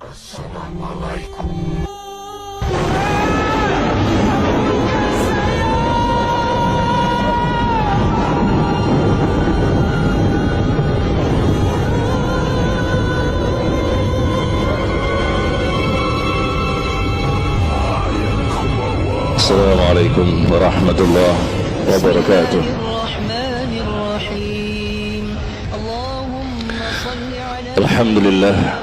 Assalamualaikum. Assalamualaikum warahmatullahi wabarakatuh. Alhamdulillah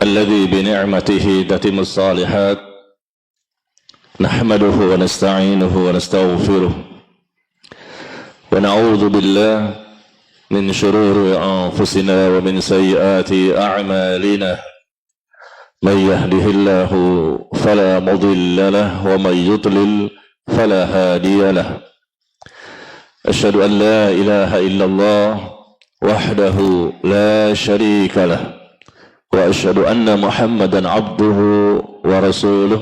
alladzi bi ni'matihi tatimmus shalihat. Nahmaduhu wa nasta'inuhu wa nastaghfiruh. Wa na'udzu billahi min shururi anfusina wa min sayyiati a'malina. من يهده الله فلا مضل له ومن يضلل فلا هادي له أشهد أن لا إله إلا الله وحده لا شريك له وأشهد أن محمدا عبده ورسوله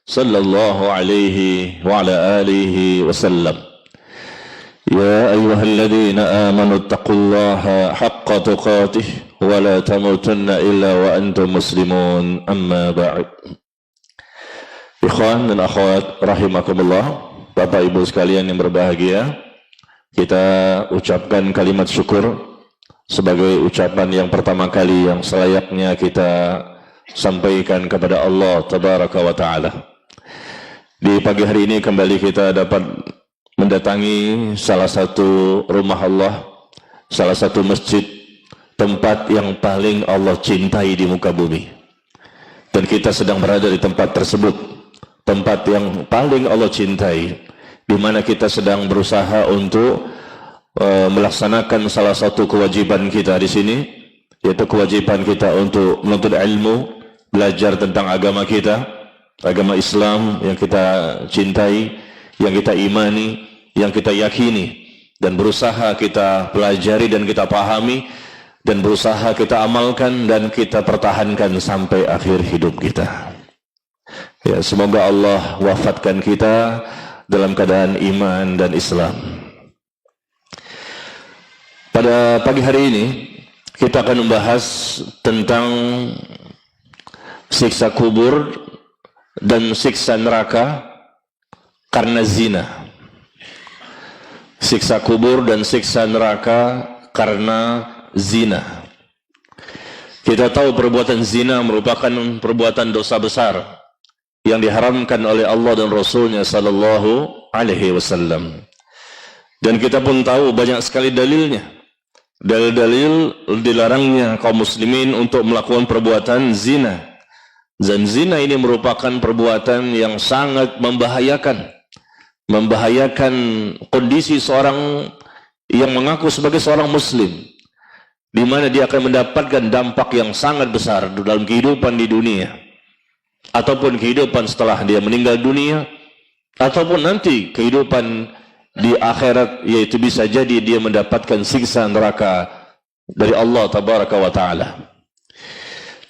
صلى الله عليه وعلى آله وسلم يا أيها الذين آمنوا اتقوا الله حق تقاته ولا تموتن إلا وأنتم مسلمون أما بعد. Ikhwan dan akhwat rahimakumullah, Bapak Ibu sekalian yang berbahagia, kita ucapkan kalimat syukur sebagai ucapan yang pertama kali yang selayaknya kita sampaikan kepada Allah Tabaraka wa Ta'ala. Di pagi hari ini kembali kita dapat mendatangi salah satu rumah Allah, salah satu masjid, tempat yang paling Allah cintai di muka bumi. Dan kita sedang berada di tempat tersebut, tempat yang paling Allah cintai, di mana kita sedang berusaha untuk melaksanakan salah satu kewajiban kita di sini, yaitu kewajiban kita untuk menuntut ilmu, belajar tentang agama kita, agama Islam yang kita cintai, yang kita imani, yang kita yakini, dan berusaha kita pelajari dan kita pahami, dan berusaha kita amalkan dan kita pertahankan sampai akhir hidup kita. Ya, semoga Allah wafatkan kita dalam keadaan iman dan Islam. Pada pagi hari ini kita akan membahas tentang siksa kubur dan siksa neraka karena zina. Siksa kubur dan siksa neraka karena zina. Kita tahu perbuatan zina merupakan perbuatan dosa besar yang diharamkan oleh Allah dan Rasulnya sallallahu alaihi wasallam. Dan kita pun tahu banyak sekali dalilnya. Dalil-dalil dilarangnya kaum muslimin untuk melakukan perbuatan zina. Dan zina ini merupakan perbuatan yang sangat membahayakan kondisi seorang yang mengaku sebagai seorang muslim, di mana dia akan mendapatkan dampak yang sangat besar dalam kehidupan di dunia, ataupun kehidupan setelah dia meninggal dunia, ataupun nanti kehidupan di akhirat, yaitu bisa jadi dia mendapatkan siksa neraka dari Allah Tabaraka wa Ta'ala.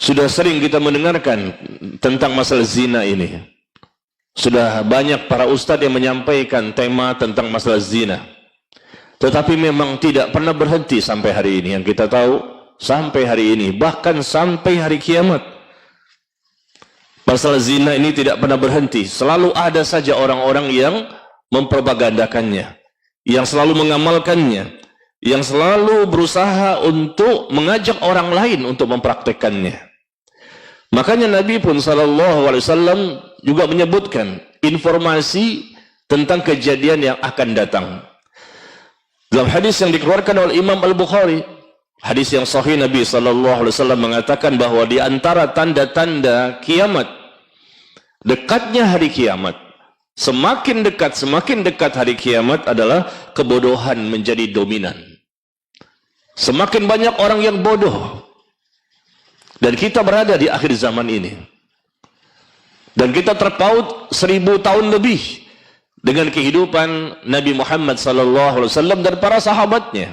Sudah sering kita mendengarkan tentang masalah zina ini. Sudah banyak para ustadz yang menyampaikan tema tentang masalah zina. Tetapi memang tidak pernah berhenti sampai hari ini. Yang kita tahu sampai hari ini, bahkan sampai hari kiamat, masalah zina ini tidak pernah berhenti. Selalu ada saja orang-orang yang mempropagandakannya, yang selalu mengamalkannya, yang selalu berusaha untuk mengajak orang lain untuk mempraktekannya. Makanya Nabi pun SAW juga menyebutkan informasi tentang kejadian yang akan datang. Dalam hadis yang dikeluarkan oleh Imam Al-Bukhari, hadis yang sahih, Nabi SAW mengatakan bahwa di antara tanda-tanda kiamat, dekatnya hari kiamat, semakin dekat hari kiamat adalah kebodohan menjadi dominan. Semakin banyak orang yang bodoh. Dan kita berada di akhir zaman ini. Dan kita terpaut 1000 tahun lebih dengan kehidupan Nabi Muhammad SAW dan para sahabatnya.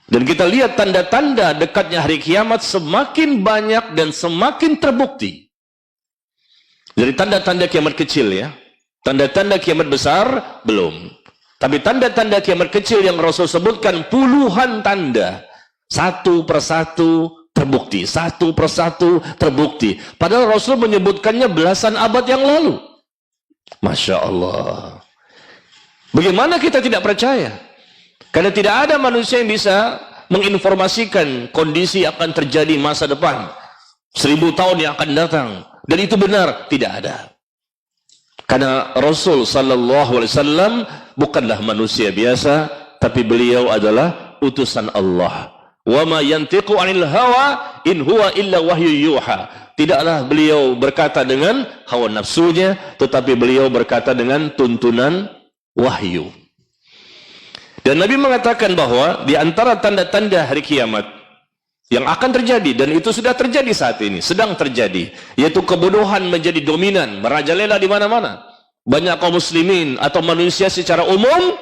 Dan kita lihat tanda-tanda dekatnya hari kiamat semakin banyak dan semakin terbukti. Jadi tanda-tanda kiamat kecil ya. Tanda-tanda kiamat besar belum. Tapi tanda-tanda kiamat kecil yang Rasul sebutkan puluhan tanda. Satu persatu terbukti, satu persatu terbukti. Padahal Rasul menyebutkannya belasan abad yang lalu. Masya Allah. Bagaimana kita tidak percaya? Karena tidak ada manusia yang bisa menginformasikan kondisi akan terjadi masa depan 1000 tahun yang akan datang, dan itu benar, tidak ada. Karena Rasul sallallahu alaihi wasallam bukanlah manusia biasa, tapi beliau adalah utusan Allah. Wa ma yantiqu 'anil hawa in huwa illa wahyu yuha. Tidaklah beliau berkata dengan hawa nafsunya, tetapi beliau berkata dengan tuntunan wahyu. Dan Nabi mengatakan bahwa di antara tanda-tanda hari kiamat yang akan terjadi, dan itu sudah terjadi saat ini, sedang terjadi, yaitu kebodohan menjadi dominan, merajalela di mana-mana. Banyak kaum muslimin atau manusia secara umum,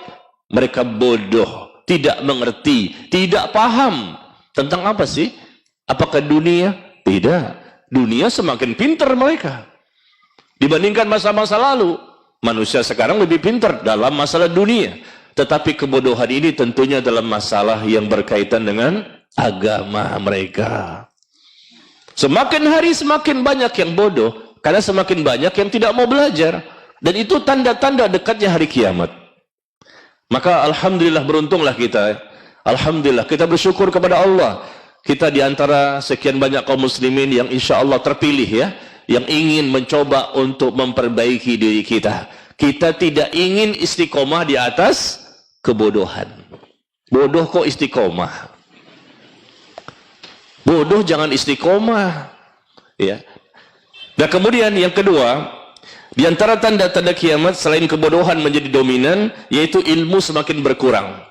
mereka bodoh, tidak mengerti, tidak paham tentang apa sih? Apakah dunia? Tidak. Dunia semakin pintar mereka dibandingkan masa-masa lalu. Manusia sekarang lebih pintar dalam masalah dunia, tetapi kebodohan ini tentunya dalam masalah yang berkaitan dengan agama mereka. Semakin hari semakin banyak yang bodoh, karena semakin banyak yang tidak mau belajar. Dan itu tanda-tanda dekatnya hari kiamat. Maka alhamdulillah, beruntunglah kita. Alhamdulillah, kita bersyukur kepada Allah. Kita diantara sekian banyak kaum muslimin yang insya Allah terpilih ya, yang ingin mencoba untuk memperbaiki diri kita. Kita tidak ingin istiqomah di atas kebodohan. Bodoh kok istiqomah? Bodoh jangan istiqomah. Ya. Dan kemudian yang kedua, di antara tanda-tanda kiamat selain kebodohan menjadi dominan, yaitu ilmu semakin berkurang.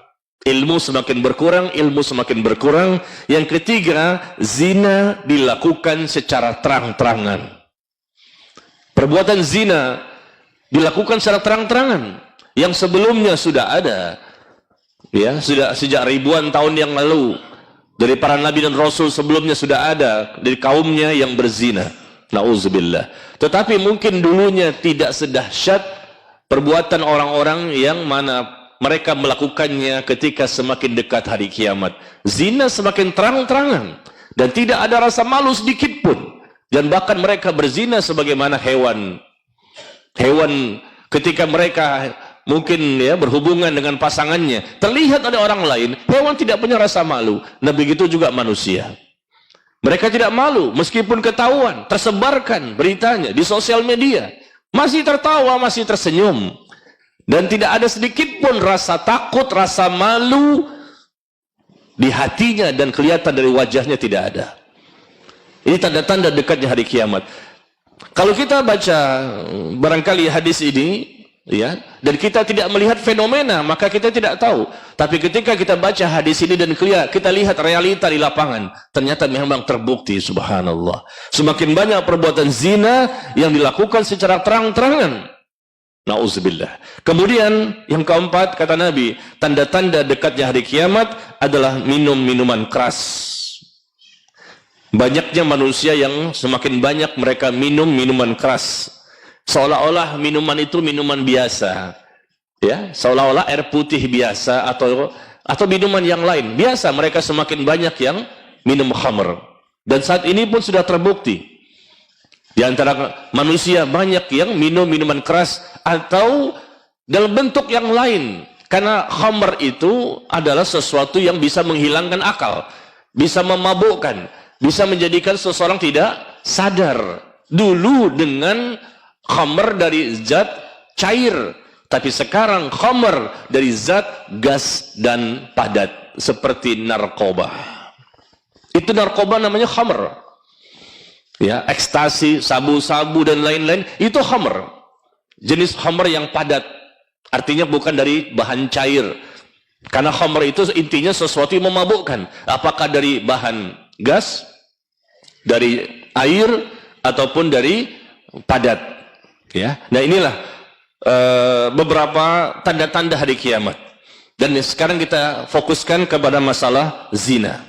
Ilmu semakin berkurang, ilmu semakin berkurang. Yang ketiga, zina dilakukan secara terang-terangan. Perbuatan zina dilakukan secara terang-terangan. Yang sebelumnya sudah ada, ya, sudah sejak ribuan tahun yang lalu. Dari para nabi dan rasul sebelumnya sudah ada dari kaumnya yang berzina. Nauzubillah. Tetapi mungkin dulunya tidak sedahsyat perbuatan orang-orang yang mana mereka melakukannya ketika semakin dekat hari kiamat. Zina semakin terang-terangan dan tidak ada rasa malu sedikit pun. Dan bahkan mereka berzina sebagaimana hewan. Hewan ketika mereka mungkin ya berhubungan dengan pasangannya, terlihat ada orang lain, hewan tidak punya rasa malu. Nah begitu juga manusia. Mereka tidak malu meskipun ketahuan, tersebarkan beritanya di sosial media, masih tertawa, masih tersenyum, dan tidak ada sedikit pun rasa takut, rasa malu di hatinya, dan kelihatan dari wajahnya tidak ada. Ini tanda-tanda dekatnya hari kiamat. Kalau kita baca barangkali hadis ini, ya, dan kita tidak melihat fenomena, maka kita tidak tahu. Tapi ketika kita baca hadis ini dan kita lihat realita di lapangan, ternyata memang terbukti, subhanallah. Semakin banyak perbuatan zina yang dilakukan secara terang-terangan. Nauzubillah. Kemudian yang keempat, kata Nabi, tanda-tanda dekatnya hari kiamat adalah minum minuman keras. Banyaknya manusia yang semakin banyak mereka minum minuman keras. Seolah-olah minuman itu minuman biasa, ya, seolah-olah air putih biasa atau minuman yang lain biasa. Mereka semakin banyak yang minum khamr, dan saat ini pun sudah terbukti di antara manusia banyak yang minum minuman keras atau dalam bentuk yang lain, karena khamr itu adalah sesuatu yang bisa menghilangkan akal, bisa memabukkan, bisa menjadikan seseorang tidak sadar. Dulu dengan khamr dari zat cair, tapi sekarang khamr dari zat gas dan padat, seperti narkoba. Itu narkoba namanya khamr, ya, ekstasi, sabu-sabu dan lain-lain, itu khamr. Jenis khamr yang padat, artinya bukan dari bahan cair, karena khamr itu intinya sesuatu yang memabukkan. Apakah dari bahan gas, dari air, ataupun dari padat, ya. Nah inilah beberapa tanda-tanda hari kiamat. Dan sekarang kita fokuskan kepada masalah zina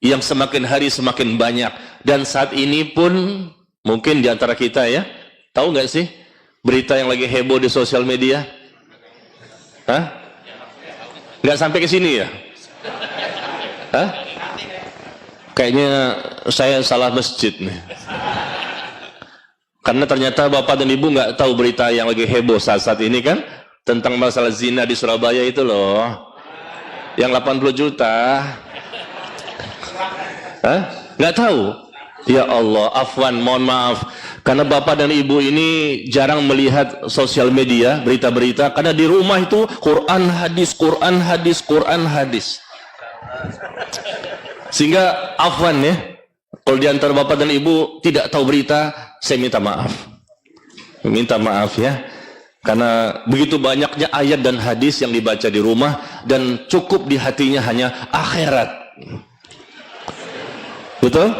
yang semakin hari semakin banyak. Dan saat ini pun mungkin diantara kita, ya, tahu nggak sih berita yang lagi heboh di sosial media? Hah? Nggak sampai ke sini ya? Hah? Kayaknya saya salah masjid nih. Karena ternyata Bapak dan Ibu nggak tahu berita yang lagi heboh saat ini kan, tentang masalah zina di Surabaya itu loh. Yang 80 juta. Hah? Nggak tahu? Ya Allah, afwan, mohon maaf. Karena Bapak dan Ibu ini jarang melihat sosial media, berita-berita. Karena di rumah itu Quran, hadis, Quran, hadis, Quran, hadis. Sehingga afwan ya. Kalau di antara Bapak dan Ibu tidak tahu berita, saya minta maaf. Minta maaf ya. Karena begitu banyaknya ayat dan hadis yang dibaca di rumah dan cukup di hatinya hanya akhirat. Betul?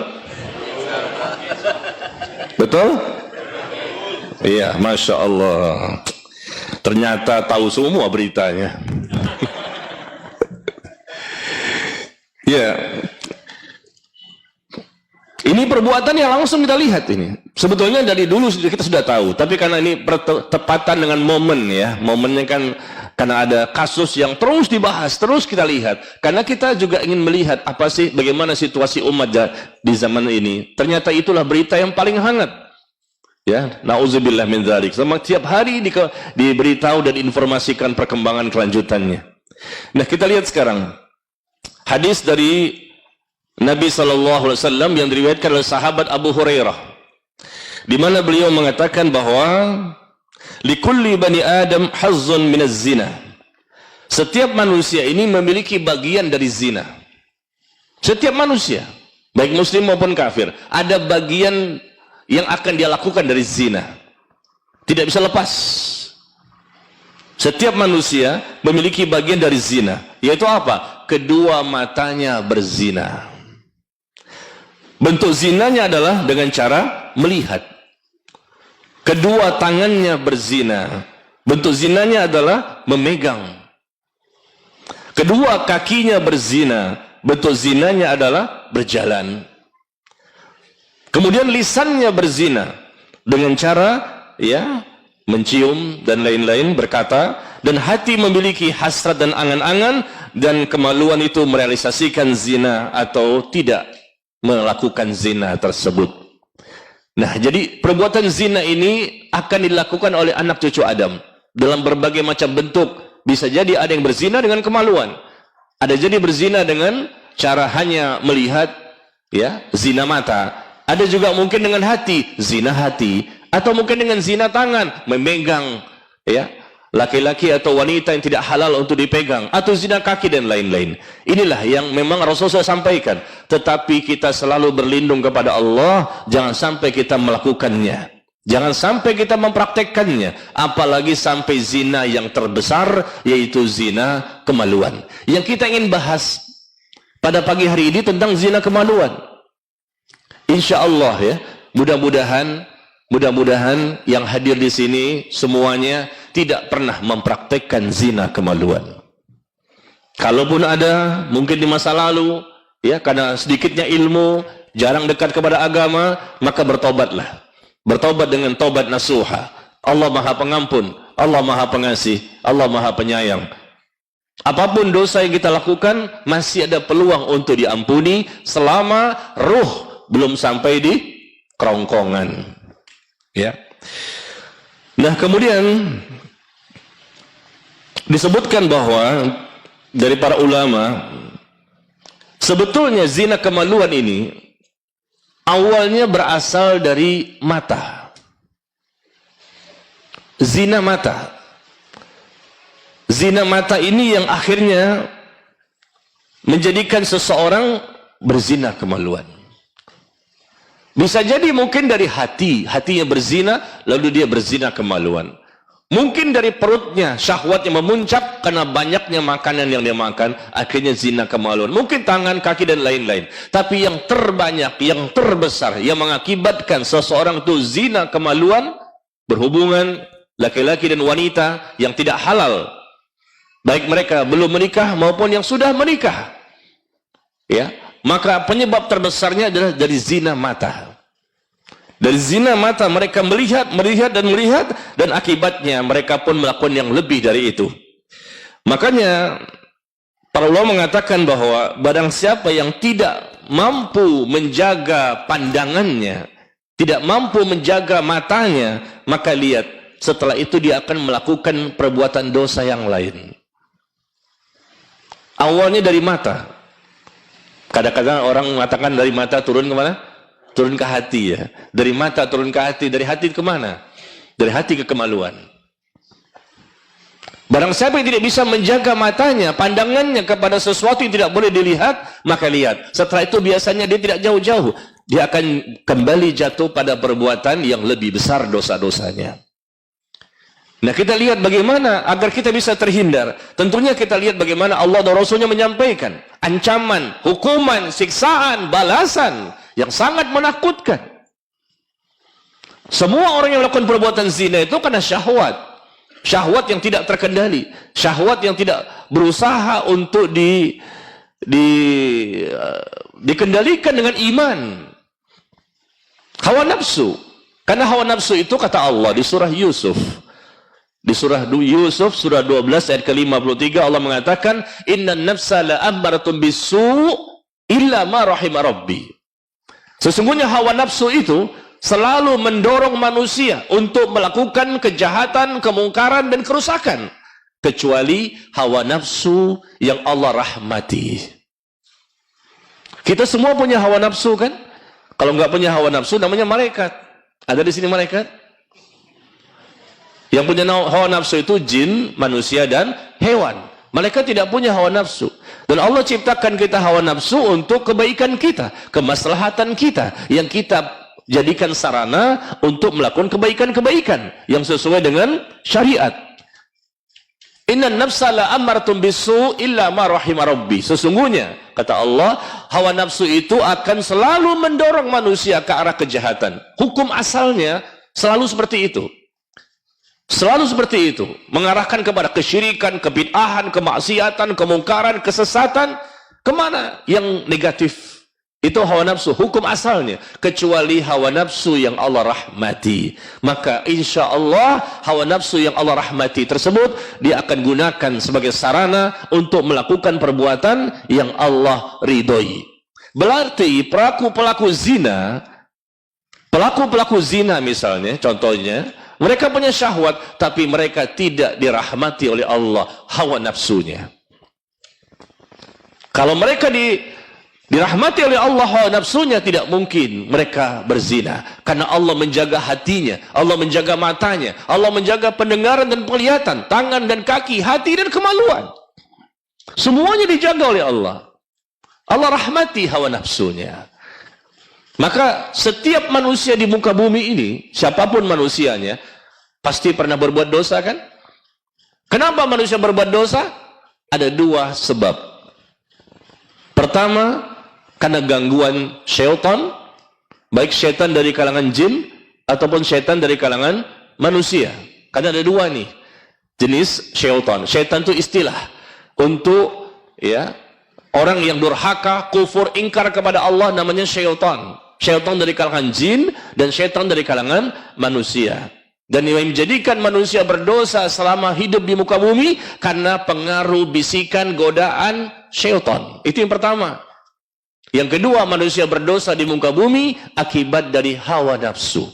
Betul? Iya, Masya Allah. Ternyata tahu semua beritanya. Ya. Ini perbuatan yang langsung kita lihat ini. Sebetulnya dari dulu kita sudah tahu, tapi karena ini bertepatan dengan momen ya. Momennya kan karena ada kasus yang terus dibahas, terus kita lihat. Karena kita juga ingin melihat apa sih, bagaimana situasi umat di zaman ini. Ternyata itulah berita yang paling hangat. Ya, nauzubillah min dzalik. Setiap hari diberitahu dan informasikan perkembangan kelanjutannya. Nah, kita lihat sekarang hadis dari Nabi SAW yang diriwayatkan oleh sahabat Abu Hurairah, di mana beliau mengatakan bahwa likulli bani Adam hazzun minaz zina. Setiap manusia ini memiliki bagian dari zina. Setiap manusia, baik muslim maupun kafir, ada bagian yang akan dia lakukan dari zina. Tidak bisa lepas. Setiap manusia memiliki bagian dari zina, yaitu apa? Kedua matanya berzina. Bentuk zinanya adalah dengan cara melihat. Kedua tangannya berzina. Bentuk zinanya adalah memegang. Kedua kakinya berzina. Bentuk zinanya adalah berjalan. Kemudian lisannya berzina dengan cara ya mencium dan lain-lain, berkata, dan hati memiliki hasrat dan angan-angan, dan kemaluan itu merealisasikan zina atau tidak melakukan zina tersebut. Nah, jadi perbuatan zina ini akan dilakukan oleh anak cucu Adam dalam berbagai macam bentuk. Bisa jadi ada yang berzina dengan kemaluan, ada jadi berzina dengan cara hanya melihat ya, zina mata, ada juga mungkin dengan hati, zina hati, atau mungkin dengan zina tangan, memegang ya laki-laki atau wanita yang tidak halal untuk dipegang, atau zina kaki dan lain-lain. Inilah yang memang Rasulullah sampaikan. Tetapi kita selalu berlindung kepada Allah, jangan sampai kita melakukannya, jangan sampai kita mempraktekkannya, apalagi sampai zina yang terbesar, yaitu zina kemaluan. Yang kita ingin bahas pada pagi hari ini tentang zina kemaluan. Insya Allah ya, mudah-mudahan yang hadir di sini semuanya tidak pernah mempraktekkan zina kemaluan. Kalaupun ada, mungkin di masa lalu, ya karena sedikitnya ilmu, jarang dekat kepada agama, maka bertobatlah. Bertobat dengan tobat nasuha. Allah Maha Pengampun, Allah Maha Pengasih, Allah Maha Penyayang. Apapun dosa yang kita lakukan, masih ada peluang untuk diampuni selama ruh belum sampai di kerongkongan. Ya. Nah, kemudian disebutkan bahwa dari para ulama, sebetulnya zina kemaluan ini awalnya berasal dari mata. Zina mata. Zina mata ini yang akhirnya menjadikan seseorang berzina kemaluan. Bisa jadi mungkin dari hatinya berzina, lalu dia berzina kemaluan. Mungkin dari perutnya, syahwatnya memuncak karena banyaknya makanan yang dia makan, akhirnya zina kemaluan. Mungkin tangan, kaki, dan lain-lain. Tapi yang terbanyak, yang terbesar, yang mengakibatkan seseorang itu zina kemaluan, berhubungan laki-laki dan wanita yang tidak halal, baik mereka belum menikah maupun yang sudah menikah, ya, maka penyebab terbesarnya adalah dari zina mata. Dari zina mata mereka melihat dan akibatnya mereka pun melakukan yang lebih dari itu. Makanya para ulama mengatakan bahwa barang siapa yang tidak mampu menjaga pandangannya, tidak mampu menjaga matanya, maka lihat, setelah itu dia akan melakukan perbuatan dosa yang lain. Awalnya dari mata. Kadang-kadang orang mengatakan dari mata turun ke mana? Turun ke hati ya. Dari mata turun ke hati, dari hati ke mana? Dari hati ke kemaluan. Barang siapa yang tidak bisa menjaga matanya, pandangannya kepada sesuatu yang tidak boleh dilihat, maka lihat. Setelah itu biasanya dia tidak jauh-jauh. Dia akan kembali jatuh pada perbuatan yang lebih besar dosa-dosanya. Nah, kita lihat bagaimana agar kita bisa terhindar. Tentunya kita lihat bagaimana Allah dan Rasulnya menyampaikan ancaman, hukuman, siksaan, balasan yang sangat menakutkan. Semua orang yang melakukan perbuatan zina itu karena syahwat. Syahwat yang tidak terkendali, syahwat yang tidak berusaha untuk dikendalikan dengan iman. Hawa nafsu. Karena hawa nafsu itu kata Allah di surah Yusuf. Di surah Yusuf surah 12 ayat ke-53 Allah mengatakan innan nafsa la'ammaratun bisu' illa ma rahima rabbi. Sesungguhnya hawa nafsu itu selalu mendorong manusia untuk melakukan kejahatan, kemungkaran dan kerusakan, kecuali hawa nafsu yang Allah rahmati. Kita semua punya hawa nafsu kan? Kalau nggak punya hawa nafsu namanya malaikat. Ada di sini malaikat? Yang punya hawa nafsu itu jin, manusia dan hewan. Malaikat tidak punya hawa nafsu. Dan Allah ciptakan kita hawa nafsu untuk kebaikan kita, kemaslahatan kita, yang kita jadikan sarana untuk melakukan kebaikan-kebaikan yang sesuai dengan syariat. Innan nafsa la'ammaratun bisu' illa ma rahima rabbi. Sesungguhnya kata Allah, hawa nafsu itu akan selalu mendorong manusia ke arah kejahatan. Hukum asalnya selalu seperti itu. Selalu seperti itu, mengarahkan kepada kesyirikan, kebid'ahan, kemaksiatan, kemungkaran, kesesatan, kemana yang negatif. Itu hawa nafsu, hukum asalnya. Kecuali hawa nafsu yang Allah rahmati. Maka insya Allah hawa nafsu yang Allah rahmati tersebut dia akan gunakan sebagai sarana untuk melakukan perbuatan yang Allah ridhoi. Berarti pelaku-pelaku zina misalnya, contohnya, mereka punya syahwat, tapi mereka tidak dirahmati oleh Allah, hawa nafsunya. Kalau mereka dirahmati oleh Allah hawa nafsunya, tidak mungkin mereka berzina. Karena Allah menjaga hatinya, Allah menjaga matanya, Allah menjaga pendengaran dan penglihatan, tangan dan kaki, hati dan kemaluan. Semuanya dijaga oleh Allah. Allah rahmati hawa nafsunya. Maka setiap manusia di muka bumi ini, siapapun manusianya, pasti pernah berbuat dosa kan? Kenapa manusia berbuat dosa? Ada dua sebab. Pertama, karena gangguan syaitan, baik syaitan dari kalangan jin ataupun syaitan dari kalangan manusia. Karena ada dua nih jenis syaitan. Syaitan itu istilah untuk ya orang yang durhaka, kufur, ingkar kepada Allah, namanya syaitan. Syaitan dari kalangan jin dan syaitan dari kalangan manusia. Dan yang menjadikan manusia berdosa selama hidup di muka bumi karena pengaruh bisikan, godaan syaitan. Itu yang pertama. Yang kedua, manusia berdosa di muka bumi akibat dari hawa nafsu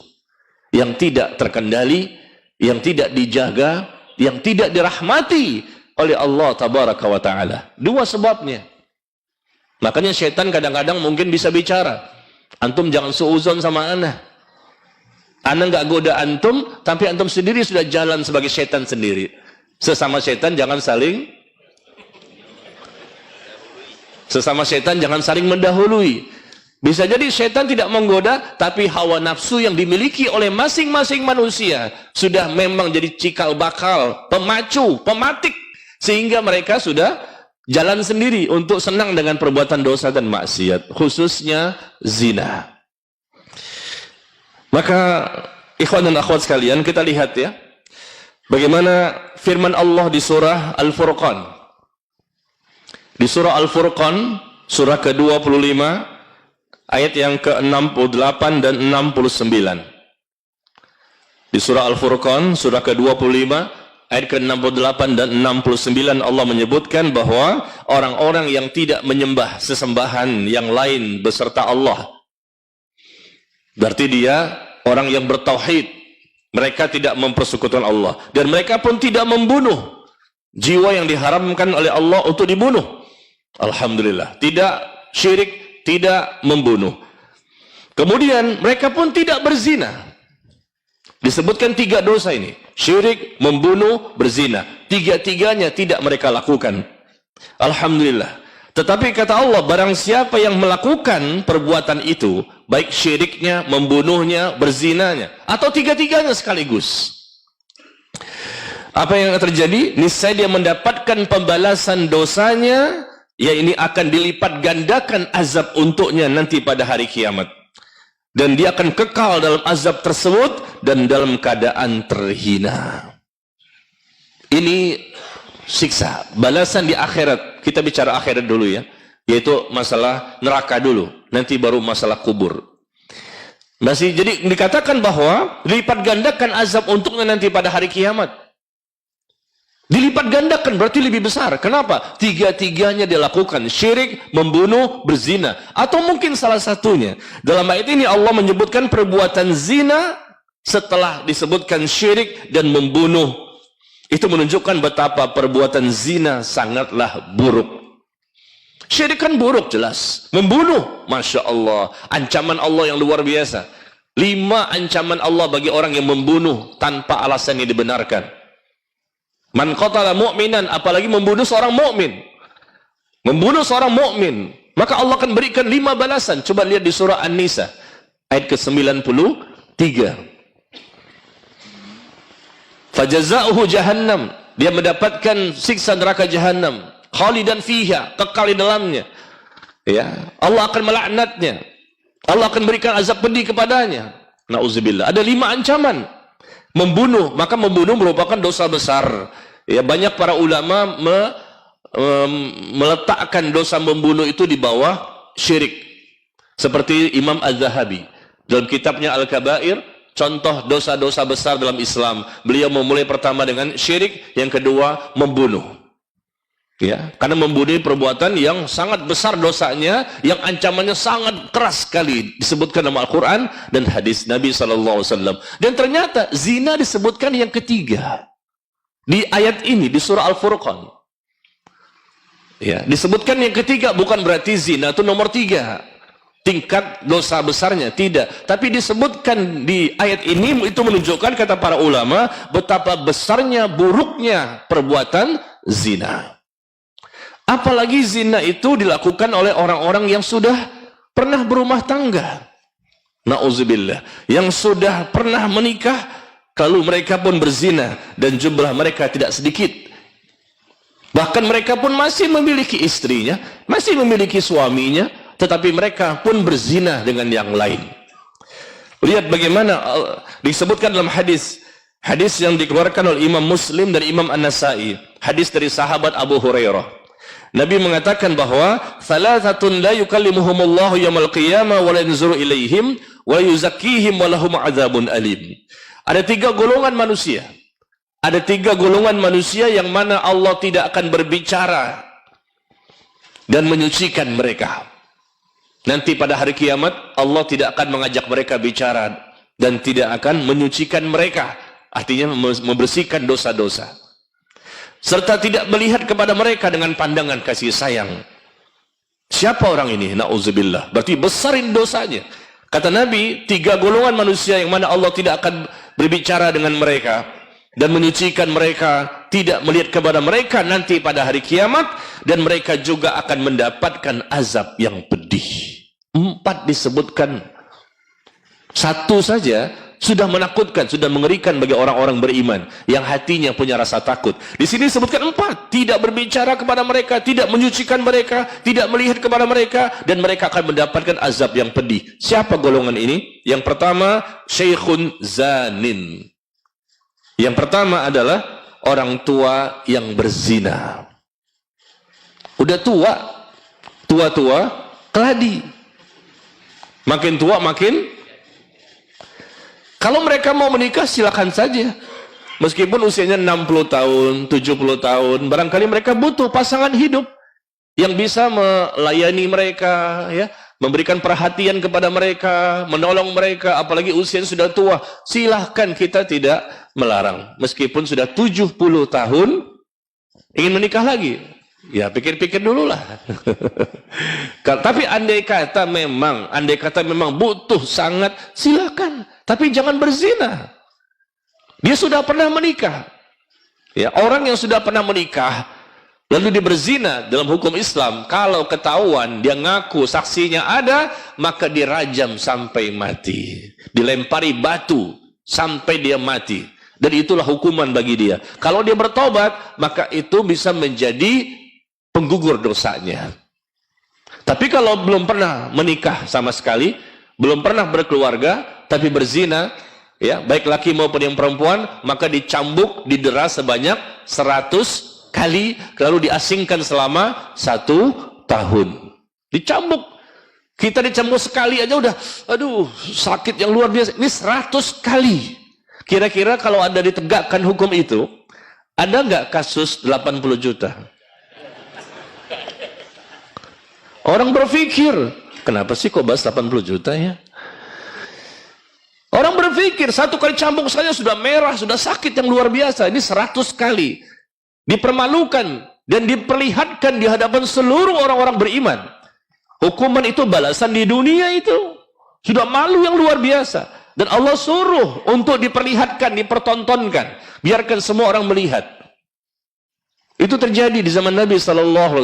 yang tidak terkendali, yang tidak dijaga, yang tidak dirahmati oleh Allah tabaraka wa ta'ala. Dua sebabnya. Makanya syaitan kadang-kadang mungkin bisa bicara, antum jangan suuzon sama ana nggak goda antum, tapi antum sendiri sudah jalan sebagai syaitan sendiri. Sesama syaitan jangan saling mendahului. Bisa jadi syaitan tidak menggoda, tapi hawa nafsu yang dimiliki oleh masing-masing manusia sudah memang jadi cikal bakal, pemacu, pematik, sehingga mereka sudah jalan sendiri untuk senang dengan perbuatan dosa dan maksiat, khususnya zina. Maka ikhwan dan akhwat sekalian, kita lihat ya bagaimana firman Allah di surah Al-Furqan. Di surah Al-Furqan, surah ke-25, ayat yang ke-68 dan 69. Di surah Al-Furqan, surah ke-25, ayat ke-68 dan 69 Allah menyebutkan bahwa orang-orang yang tidak menyembah sesembahan yang lain beserta Allah, berarti dia orang yang bertauhid. Mereka tidak mempersekutukan Allah, dan mereka pun tidak membunuh jiwa yang diharamkan oleh Allah untuk dibunuh. Alhamdulillah, tidak syirik, tidak membunuh. Kemudian mereka pun tidak berzina. Disebutkan 3 dosa ini: syirik, membunuh, berzina. Tiga-tiganya tidak mereka lakukan. Alhamdulillah. Tetapi kata Allah, barang siapa yang melakukan perbuatan itu, baik syiriknya, membunuhnya, berzinanya, atau tiga-tiganya sekaligus, apa yang terjadi? Niscaya dia mendapatkan pembalasan dosanya, ya ini akan dilipat gandakan azab untuknya nanti pada hari kiamat. Dan dia akan kekal dalam azab tersebut dan dalam keadaan terhina. Ini siksa, balasan di akhirat. Kita bicara akhirat dulu ya, yaitu masalah neraka dulu, nanti baru masalah kubur. Masih jadi dikatakan bahwa dilipat gandakan azab untuknya nanti pada hari kiamat. Dilipat gandakan berarti lebih besar. Kenapa? Tiga-tiganya dilakukan: syirik, membunuh, berzina, atau mungkin salah satunya. Dalam ayat ini Allah menyebutkan perbuatan zina setelah disebutkan syirik dan membunuh. Itu menunjukkan betapa perbuatan zina sangatlah buruk. Syirik kan buruk jelas. Membunuh, Masya Allah, ancaman Allah yang luar biasa. 5 ancaman Allah bagi orang yang membunuh tanpa alasan yang dibenarkan. Man qatala mu'minan, apalagi membunuh seorang mukmin. Membunuh seorang mukmin, maka Allah akan berikan 5 balasan. Coba lihat di surah An-Nisa ayat ke-93. Fajaza'uhu jahannam, dia mendapatkan siksa neraka jahannam, khalidan fiha, kekal di dalamnya. Ya, Allah akan melaknatnya. Allah akan berikan azab pedih kepadanya. Nauzubillah. Ada 5 ancaman. Membunuh, maka membunuh merupakan dosa besar. Ya, banyak para ulama meletakkan dosa membunuh itu di bawah syirik. Seperti Imam Az-Zahabi dalam kitabnya Al-Kabair, contoh dosa-dosa besar dalam Islam. Beliau memulai pertama dengan syirik, yang kedua membunuh. Ya, karena membunuh perbuatan yang sangat besar dosanya, yang ancamannya sangat keras sekali, disebutkan dalam Al-Quran dan hadis Nabi SAW. Dan ternyata zina disebutkan yang ketiga di ayat ini, di surah Al-Furqan. Ya, disebutkan yang ketiga, bukan berarti zina itu nomor 3 tingkat dosa besarnya, tidak. Tapi disebutkan di ayat ini, itu menunjukkan, kata para ulama, betapa besarnya, buruknya perbuatan zina. Apalagi zina itu dilakukan oleh orang-orang yang sudah pernah berumah tangga. Nauzubillah. Yang sudah pernah menikah, kalau mereka pun berzina, dan jumlah mereka tidak sedikit. Bahkan mereka pun masih memiliki istrinya, masih memiliki suaminya, tetapi mereka pun berzina dengan yang lain. Lihat bagaimana disebutkan dalam hadis yang dikeluarkan oleh Imam Muslim dan Imam An-Nasai, hadis dari sahabat Abu Hurairah. Nabi mengatakan bahwa thalathatun la yukallimuhumullahu yaumil qiyamah wa la yanzuru ilaihim wa yuzakkihim wa lahum adzabun alim. Ada 3 golongan manusia. Ada 3 golongan manusia yang mana Allah tidak akan berbicara dan menyucikan mereka. Nanti pada hari kiamat Allah tidak akan mengajak mereka bicara dan tidak akan menyucikan mereka. Artinya membersihkan dosa-dosa. Serta tidak melihat kepada mereka dengan pandangan kasih sayang. Siapa orang ini? Nauzubillah. Berarti besarin dosanya. Kata Nabi, 3 golongan manusia yang mana Allah tidak akan berbicara dengan mereka dan menyucikan mereka, tidak melihat kepada mereka nanti pada hari kiamat, dan mereka juga akan mendapatkan azab yang pedih. 4 disebutkan. 1 saja sudah menakutkan, sudah mengerikan bagi orang-orang beriman yang hatinya punya rasa takut. Di sini disebutkan 4, tidak berbicara kepada mereka, tidak menyucikan mereka, tidak melihat kepada mereka, dan mereka akan mendapatkan azab yang pedih. Siapa golongan ini? Yang pertama, syekhun zanin. Yang pertama adalah orang tua yang berzina. Udah tua, keladi. Makin tua makin. Kalau mereka mau menikah silakan saja. Meskipun usianya 60 tahun, 70 tahun, barangkali mereka butuh pasangan hidup yang bisa melayani mereka, ya, memberikan perhatian kepada mereka, menolong mereka, apalagi usianya sudah tua. Silahkan, kita tidak melarang. Meskipun sudah 70 tahun, ingin menikah lagi, ya pikir-pikir dulu lah. Tapi andai kata memang butuh sangat, silakan. Tapi jangan berzina. Dia sudah pernah menikah. Ya, orang yang sudah pernah menikah lalu dia berzina dalam hukum Islam, kalau ketahuan dia ngaku saksinya ada, maka dirajam sampai mati, dilempari batu sampai dia mati, dan itulah hukuman bagi dia. Kalau dia bertobat, maka itu bisa menjadi penggugur dosanya. Tapi kalau belum pernah menikah sama sekali, belum pernah berkeluarga, tapi berzina, ya, baik laki maupun yang perempuan, maka dicambuk, didera sebanyak 100 kali, lalu diasingkan selama 1 tahun. Dicambuk. Kita dicambuk sekali aja udah, aduh, sakit yang luar biasa. Ini 100 kali. Kira-kira kalau ada ditegakkan hukum itu, ada nggak kasus 80 juta? Orang berpikir, kenapa sih kok bahas 80 juta ya? Orang berpikir, 1 kali cambuk saja sudah merah, sudah sakit yang luar biasa. Ini 100 kali. Dipermalukan dan diperlihatkan di hadapan seluruh orang-orang beriman. Hukuman itu balasan di dunia itu. Sudah malu yang luar biasa. Dan Allah suruh untuk diperlihatkan, dipertontonkan. Biarkan semua orang melihat. Itu terjadi di zaman Nabi SAW.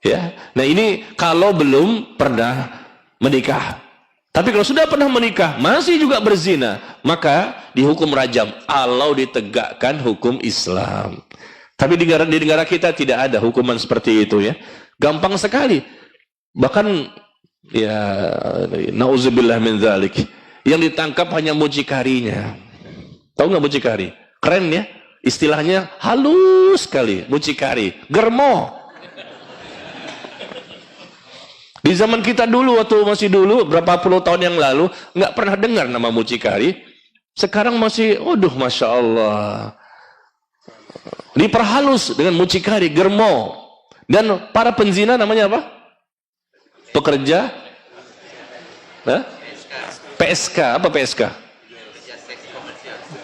Ya. Nah ini kalau belum pernah menikah. Tapi kalau sudah pernah menikah, masih juga berzina, maka dihukum rajam kalau ditegakkan hukum Islam. Tapi di negara kita tidak ada hukuman seperti itu ya. Gampang sekali. Bahkan ya nauzubillah min dzalik. Yang ditangkap hanya mucikarinya. Tahu nggak mucikari? Keren ya. Istilahnya halus sekali, mucikari. Germo. Di zaman kita dulu, waktu masih dulu, berapa puluh tahun yang lalu, nggak pernah dengar nama mucikari. Sekarang masih, waduh, Masya Allah. Diperhalus dengan mucikari, germo. Dan para penzina namanya apa? Pekerja? Hah? PSK, apa PSK?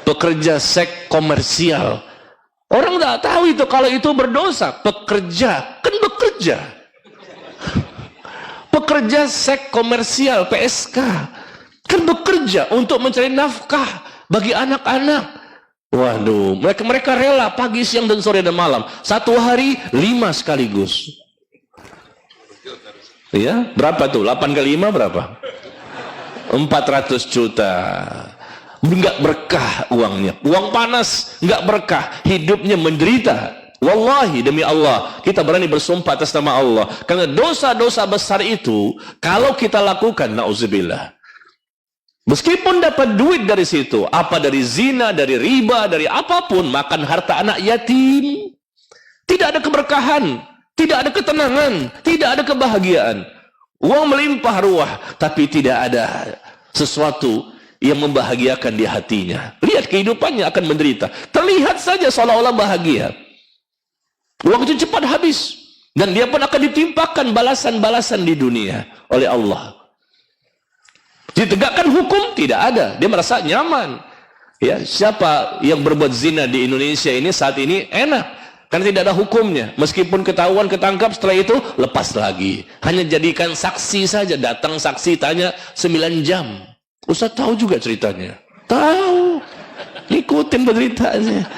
Pekerja seks komersial. Orang nggak tahu itu, kalau itu berdosa. Pekerja, kan bekerja. Pekerja seks komersial, PSK, kan bekerja untuk mencari nafkah bagi anak-anak. Waduh, mereka rela pagi, siang, dan sore dan malam. 1 hari 5 sekaligus. Ya, berapa tuh? 8 kali 5 berapa? 400 juta. Enggak berkah uangnya. Uang panas, enggak berkah. Hidupnya menderita. Wallahi, demi Allah, kita berani bersumpah atas nama Allah. Karena dosa-dosa besar itu, kalau kita lakukan, na'udzubillah. Meskipun dapat duit dari situ, apa dari zina, dari riba, dari apapun, makan harta anak yatim, tidak ada keberkahan, tidak ada ketenangan, tidak ada kebahagiaan. Uang melimpah ruah, tapi tidak ada sesuatu yang membahagiakan di hatinya. Lihat kehidupannya akan menderita. Terlihat saja seolah-olah bahagia. Uang itu cepat habis. Dan dia pun akan ditimpakan balasan-balasan di dunia oleh Allah. Ditegakkan hukum, tidak ada. Dia merasa nyaman. Ya, siapa yang berbuat zina di Indonesia ini saat ini enak. Karena tidak ada hukumnya. Meskipun ketahuan, ketangkap, setelah itu lepas lagi. Hanya jadikan saksi saja. Datang saksi, tanya 9 jam. Ustaz tahu juga ceritanya. Tahu. Ikutin beritanya.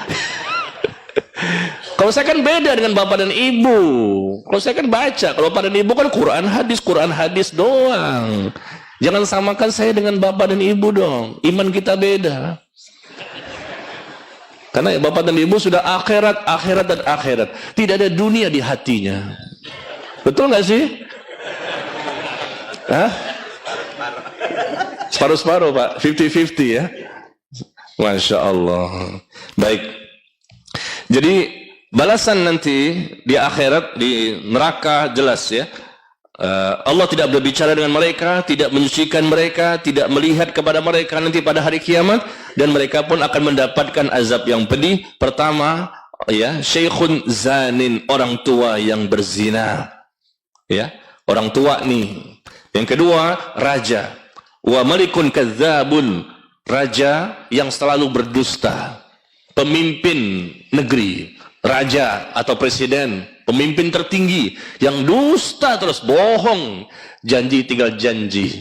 Kalau saya kan beda dengan bapak dan ibu. Kalau saya kan baca. Kalau bapak dan ibu kan Quran hadis doang. Jangan samakan saya dengan bapak dan ibu dong. Iman kita beda. Karena bapak dan ibu sudah akhirat, dan akhirat. Tidak ada dunia di hatinya. Betul nggak sih? Hah? Separuh-separuh Pak. 50-50 ya. Masya Allah. Baik. Jadi balasan nanti di akhirat, di neraka jelas ya. Allah tidak berbicara dengan mereka, tidak menyucikan mereka, tidak melihat kepada mereka nanti pada hari kiamat, dan mereka pun akan mendapatkan azab yang pedih. Pertama, ya, syekhun zanin, orang tua yang berzina. Ya, orang tua nih. Yang kedua, raja. Wa malikun kadzabun, raja yang selalu berdusta. Pemimpin negeri, raja atau presiden, pemimpin tertinggi yang dusta terus, bohong, janji tinggal janji,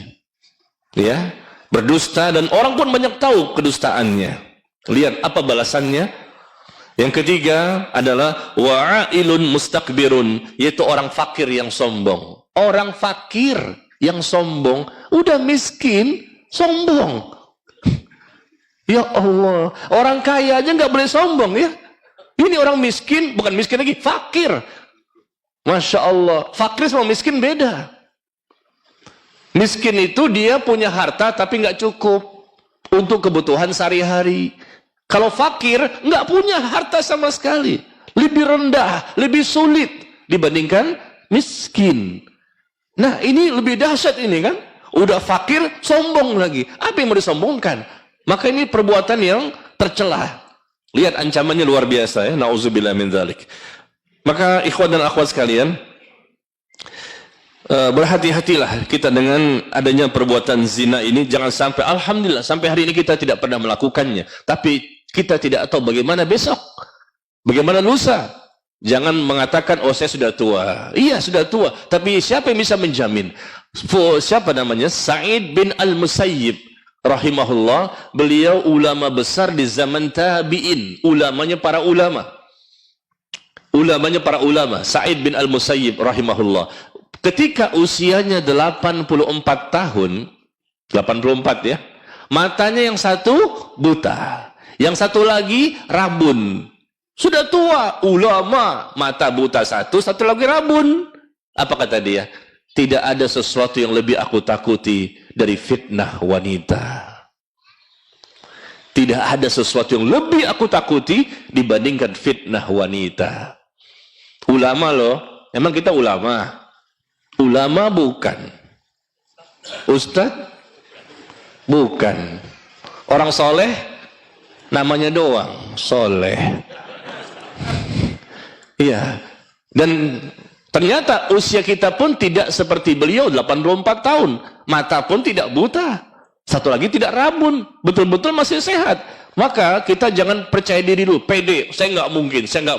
ya, berdusta, dan orang pun banyak tahu kedustaannya. Lihat apa balasannya. Yang ketiga adalah wa'ailun mustakbirun, yaitu orang fakir yang sombong. Orang fakir yang sombong, udah miskin sombong. Ya Allah, orang kaya aja nggak boleh sombong ya. Ini orang miskin, bukan miskin lagi, fakir. Masya Allah, fakir sama miskin beda. Miskin itu dia punya harta tapi nggak cukup untuk kebutuhan sehari-hari. Kalau fakir nggak punya harta sama sekali, lebih rendah, lebih sulit dibandingkan miskin. Nah ini lebih dahsyat ini kan, udah fakir sombong lagi. Apa yang mau disombongkan? Maka ini perbuatan yang tercela. Lihat ancamannya luar biasa ya, nauzubillah min dzalik. Maka ikhwan dan akhwat sekalian, berhati-hatilah kita dengan adanya perbuatan zina ini. Jangan sampai, alhamdulillah sampai hari ini kita tidak pernah melakukannya, tapi kita tidak tahu bagaimana besok, bagaimana lusa. Jangan mengatakan, oh saya sudah tua. Iya sudah tua, tapi siapa yang bisa menjamin? Siapa namanya? Sa'id bin Al-Musayyib rahimahullah, beliau ulama besar di zaman tabi'in, ulamanya para ulama. Ulamanya para ulama, Sa'id bin Al-Musayyib rahimahullah. Ketika usianya 84 tahun, 84 ya, matanya yang satu buta, yang satu lagi rabun. Sudah tua, ulama, mata buta satu lagi rabun. Apa kata dia? Tidak ada sesuatu yang lebih aku takuti dari fitnah wanita. Tidak ada sesuatu yang lebih aku takuti dibandingkan fitnah wanita. Ulama loh, emang kita ulama? Ulama bukan. Ustadz? Bukan. Orang soleh? Namanya doang, soleh. Iya. Dan ternyata usia kita pun tidak seperti beliau, 84 tahun. Mata pun tidak buta. Satu lagi tidak rabun. Betul-betul masih sehat. Maka kita jangan percaya diri dulu. Pede, saya nggak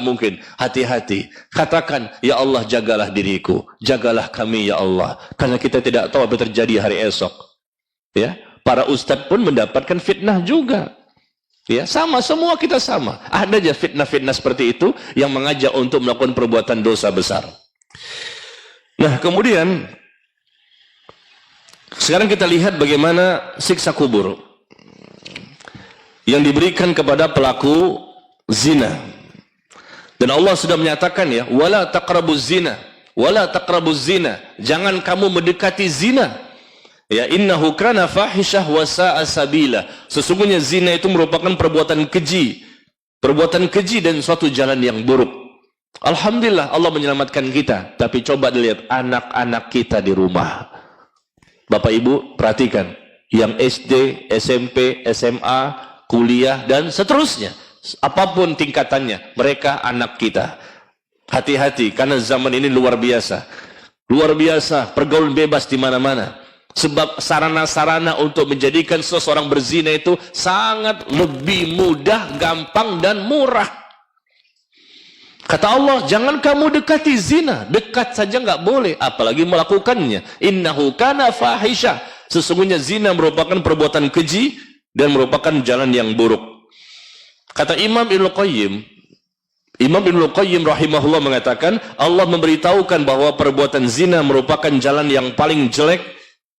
mungkin. Hati-hati. Katakan, ya Allah jagalah diriku. Jagalah kami ya Allah. Karena kita tidak tahu apa terjadi hari esok. Ya, para ustadz pun mendapatkan fitnah juga. Ya, sama, semua kita sama. Ada aja fitnah-fitnah seperti itu yang mengajak untuk melakukan perbuatan dosa besar. Nah, kemudian sekarang kita lihat bagaimana siksa kubur yang diberikan kepada pelaku zina. Dan Allah sudah menyatakan ya, wala taqrabuz zina, wala taqrabuz zina. Jangan kamu mendekati zina. Ya, innahu kana fahisyah wa sa'a sabila. Sesungguhnya zina itu merupakan perbuatan keji. Perbuatan keji dan suatu jalan yang buruk. Alhamdulillah Allah menyelamatkan kita. Tapi coba dilihat anak-anak kita di rumah. Bapak Ibu perhatikan. Yang SD, SMP, SMA, kuliah dan seterusnya. Apapun tingkatannya, mereka anak kita. Hati-hati karena zaman ini luar biasa. Luar biasa, pergaulan bebas di mana-mana. Sebab sarana-sarana untuk menjadikan seseorang berzina itu sangat lebih mudah, gampang, dan murah. Kata Allah, jangan kamu dekati zina. Dekat saja nggak boleh, apalagi melakukannya. Innahu kana fahisyah. Sesungguhnya zina merupakan perbuatan keji dan merupakan jalan yang buruk. Kata Imam Ibnu Qayyim rahimahullah mengatakan, Allah memberitahukan bahwa perbuatan zina merupakan jalan yang paling jelek.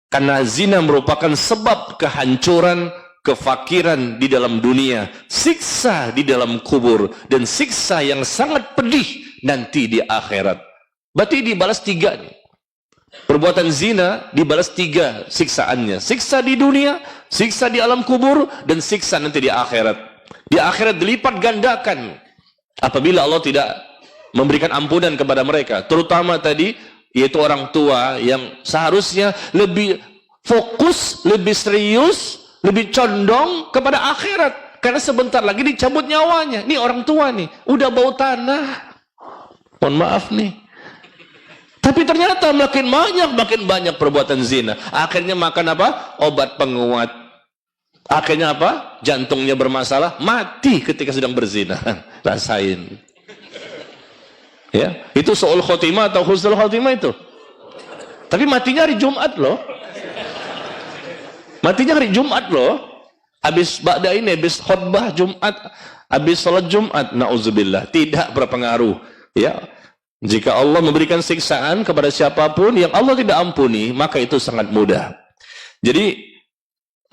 Karena zina merupakan sebab kehancuran, kefakiran di dalam dunia, siksa di dalam kubur, dan siksa yang sangat pedih nanti di akhirat. Berarti dibalas 3 nih. Perbuatan zina dibalas 3 siksaannya. Siksa di dunia, siksa di alam kubur, dan siksa nanti di akhirat. Di akhirat dilipat gandakan apabila Allah tidak memberikan ampunan kepada mereka. Terutama tadi yaitu orang tua yang seharusnya lebih fokus, lebih serius, lebih condong kepada akhirat, karena sebentar lagi dicabut nyawanya. Ini orang tua nih, udah bau tanah, mohon maaf nih. Tapi ternyata makin banyak perbuatan zina. Akhirnya makan apa? Obat penguat. Akhirnya apa? Jantungnya bermasalah, mati ketika sedang berzina. Rasain. Ya, itu su'ul khotimah atau husnul khotimah itu. Tapi matinya hari Jumat loh. Matinya hari Jumat loh. Habis ba'da ini, habis khutbah Jumat, habis salat Jumat, nauzubillah, tidak berpengaruh. Ya. Jika Allah memberikan siksaan kepada siapapun yang Allah tidak ampuni, maka itu sangat mudah. Jadi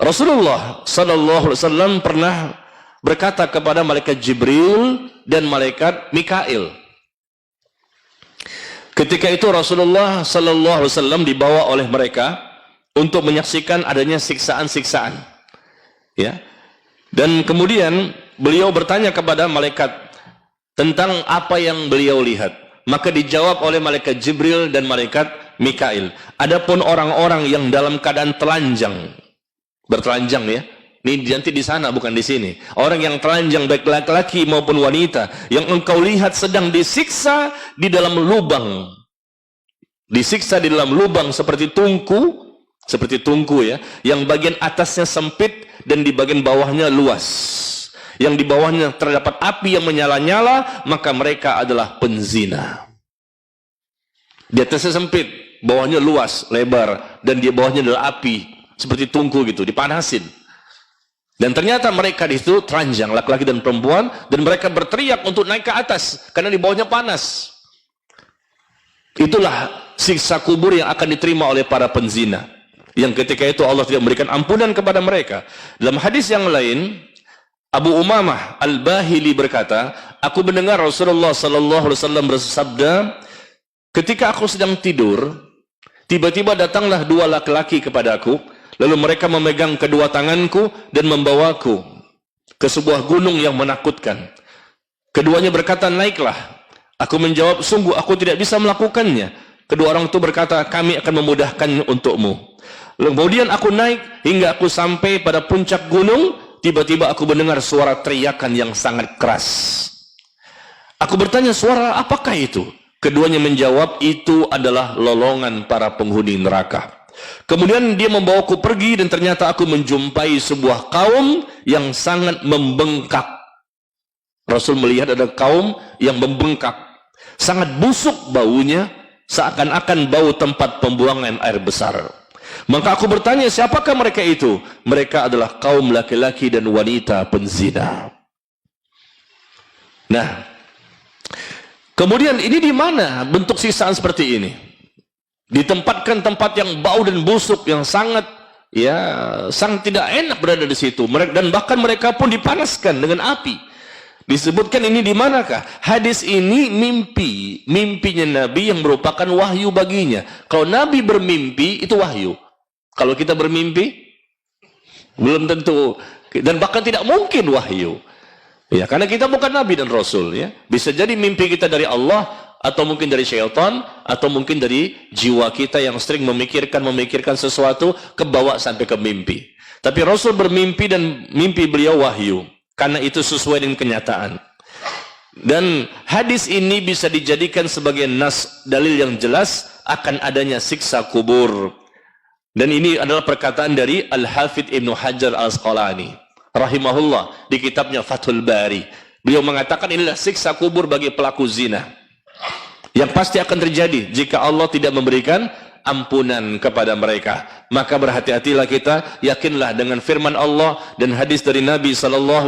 Rasulullah sallallahu alaihi wasallam pernah berkata kepada malaikat Jibril dan malaikat Mikail. Ketika itu Rasulullah sallallahu alaihi wasallam dibawa oleh mereka untuk menyaksikan adanya siksaan-siksaan. Ya. Dan kemudian beliau bertanya kepada malaikat tentang apa yang beliau lihat. Maka dijawab oleh malaikat Jibril dan malaikat Mikail. Adapun orang-orang yang dalam keadaan telanjang, bertelanjang ya, ini nanti di sana bukan di sini. Orang yang telanjang baik laki-laki maupun wanita, yang engkau lihat sedang disiksa di dalam lubang, disiksa di dalam lubang seperti tungku ya, yang bagian atasnya sempit dan di bagian bawahnya luas. Yang di bawahnya terdapat api yang menyala-nyala, maka mereka adalah penzina. Di atasnya sempit, bawahnya luas, lebar, dan di bawahnya adalah api, seperti tungku gitu, dipanasin. Dan ternyata mereka di situ telanjang, laki-laki dan perempuan, dan mereka berteriak untuk naik ke atas, karena di bawahnya panas. Itulah siksa kubur yang akan diterima oleh para penzina. Yang ketika itu Allah tidak memberikan ampunan kepada mereka. Dalam hadis yang lain, Abu Umamah Al-Bahili berkata, aku mendengar Rasulullah sallallahu alaihi wasallam bersabda, ketika aku sedang tidur, tiba-tiba datanglah dua laki-laki kepadaku, lalu mereka memegang kedua tanganku dan membawaku ke sebuah gunung yang menakutkan. Keduanya berkata, naiklah. Aku menjawab, sungguh aku tidak bisa melakukannya. Kedua orang itu berkata, kami akan memudahkannya untukmu. Kemudian aku naik hingga aku sampai pada puncak gunung. Tiba-tiba aku mendengar suara teriakan yang sangat keras. Aku bertanya, suara apakah itu? Keduanya menjawab, itu adalah lolongan para penghuni neraka. Kemudian dia membawaku pergi dan ternyata aku menjumpai sebuah kaum yang sangat membengkak. Rasul melihat ada kaum yang membengkak. Sangat busuk baunya, seakan-akan bau tempat pembuangan air besar. Maka aku bertanya, siapakah mereka itu? Mereka adalah kaum laki-laki dan wanita penzina. Nah, kemudian ini di mana bentuk siksaan seperti ini? Ditempatkan tempat yang bau dan busuk, yang sangat tidak enak berada di situ. Dan bahkan mereka pun dipanaskan dengan api. Disebutkan ini di manakah? Hadis ini mimpinya Nabi yang merupakan wahyu baginya. Kalau Nabi bermimpi, itu wahyu. Kalau kita bermimpi, belum tentu, dan bahkan tidak mungkin wahyu. Ya, karena kita bukan Nabi dan Rasul. Ya. Bisa jadi mimpi kita dari Allah, atau mungkin dari syaitan, atau mungkin dari jiwa kita yang sering memikirkan sesuatu, kebawa sampai ke mimpi. Tapi Rasul bermimpi dan mimpi beliau wahyu. Karena itu sesuai dengan kenyataan. Dan hadis ini bisa dijadikan sebagai nas, dalil yang jelas akan adanya siksa kubur. Dan ini adalah perkataan dari Al-Hafidh Ibnu Hajar Al-Asqalani rahimahullah di kitabnya Fathul Bari. Beliau mengatakan inilah siksa kubur bagi pelaku zina yang pasti akan terjadi jika Allah tidak memberikan ampunan kepada mereka. Maka berhati-hatilah kita, yakinlah dengan firman Allah dan hadis dari Nabi SAW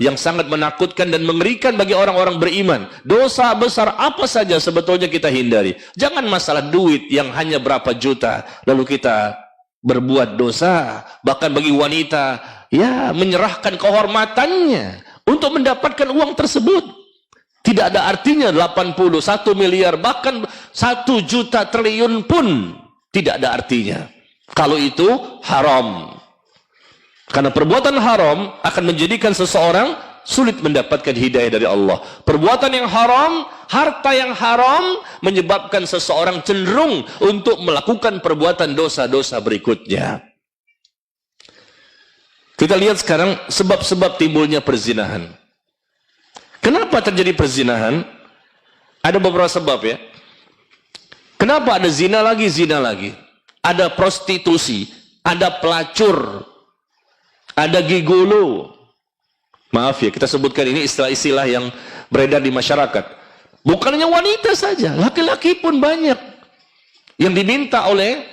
yang sangat menakutkan dan mengerikan bagi orang-orang beriman. Dosa besar apa saja sebetulnya kita hindari. Jangan masalah duit yang hanya berapa juta lalu kita berbuat dosa. Bahkan bagi wanita, ya, menyerahkan kehormatannya untuk mendapatkan uang tersebut. Tidak ada artinya 81 miliar, bahkan 1 juta triliun pun tidak ada artinya. Kalau itu haram. Karena perbuatan haram akan menjadikan seseorang sulit mendapatkan hidayah dari Allah. Perbuatan yang haram, harta yang haram menyebabkan seseorang cenderung untuk melakukan perbuatan dosa-dosa berikutnya. Kita lihat sekarang sebab-sebab timbulnya perzinahan. Kenapa terjadi perzinahan? Ada beberapa sebab ya. Kenapa ada zina lagi, zina lagi? Ada prostitusi, ada pelacur, ada gigolo. Maaf ya, kita sebutkan ini istilah-istilah yang beredar di masyarakat. Bukannya wanita saja, laki-laki pun banyak yang diminta oleh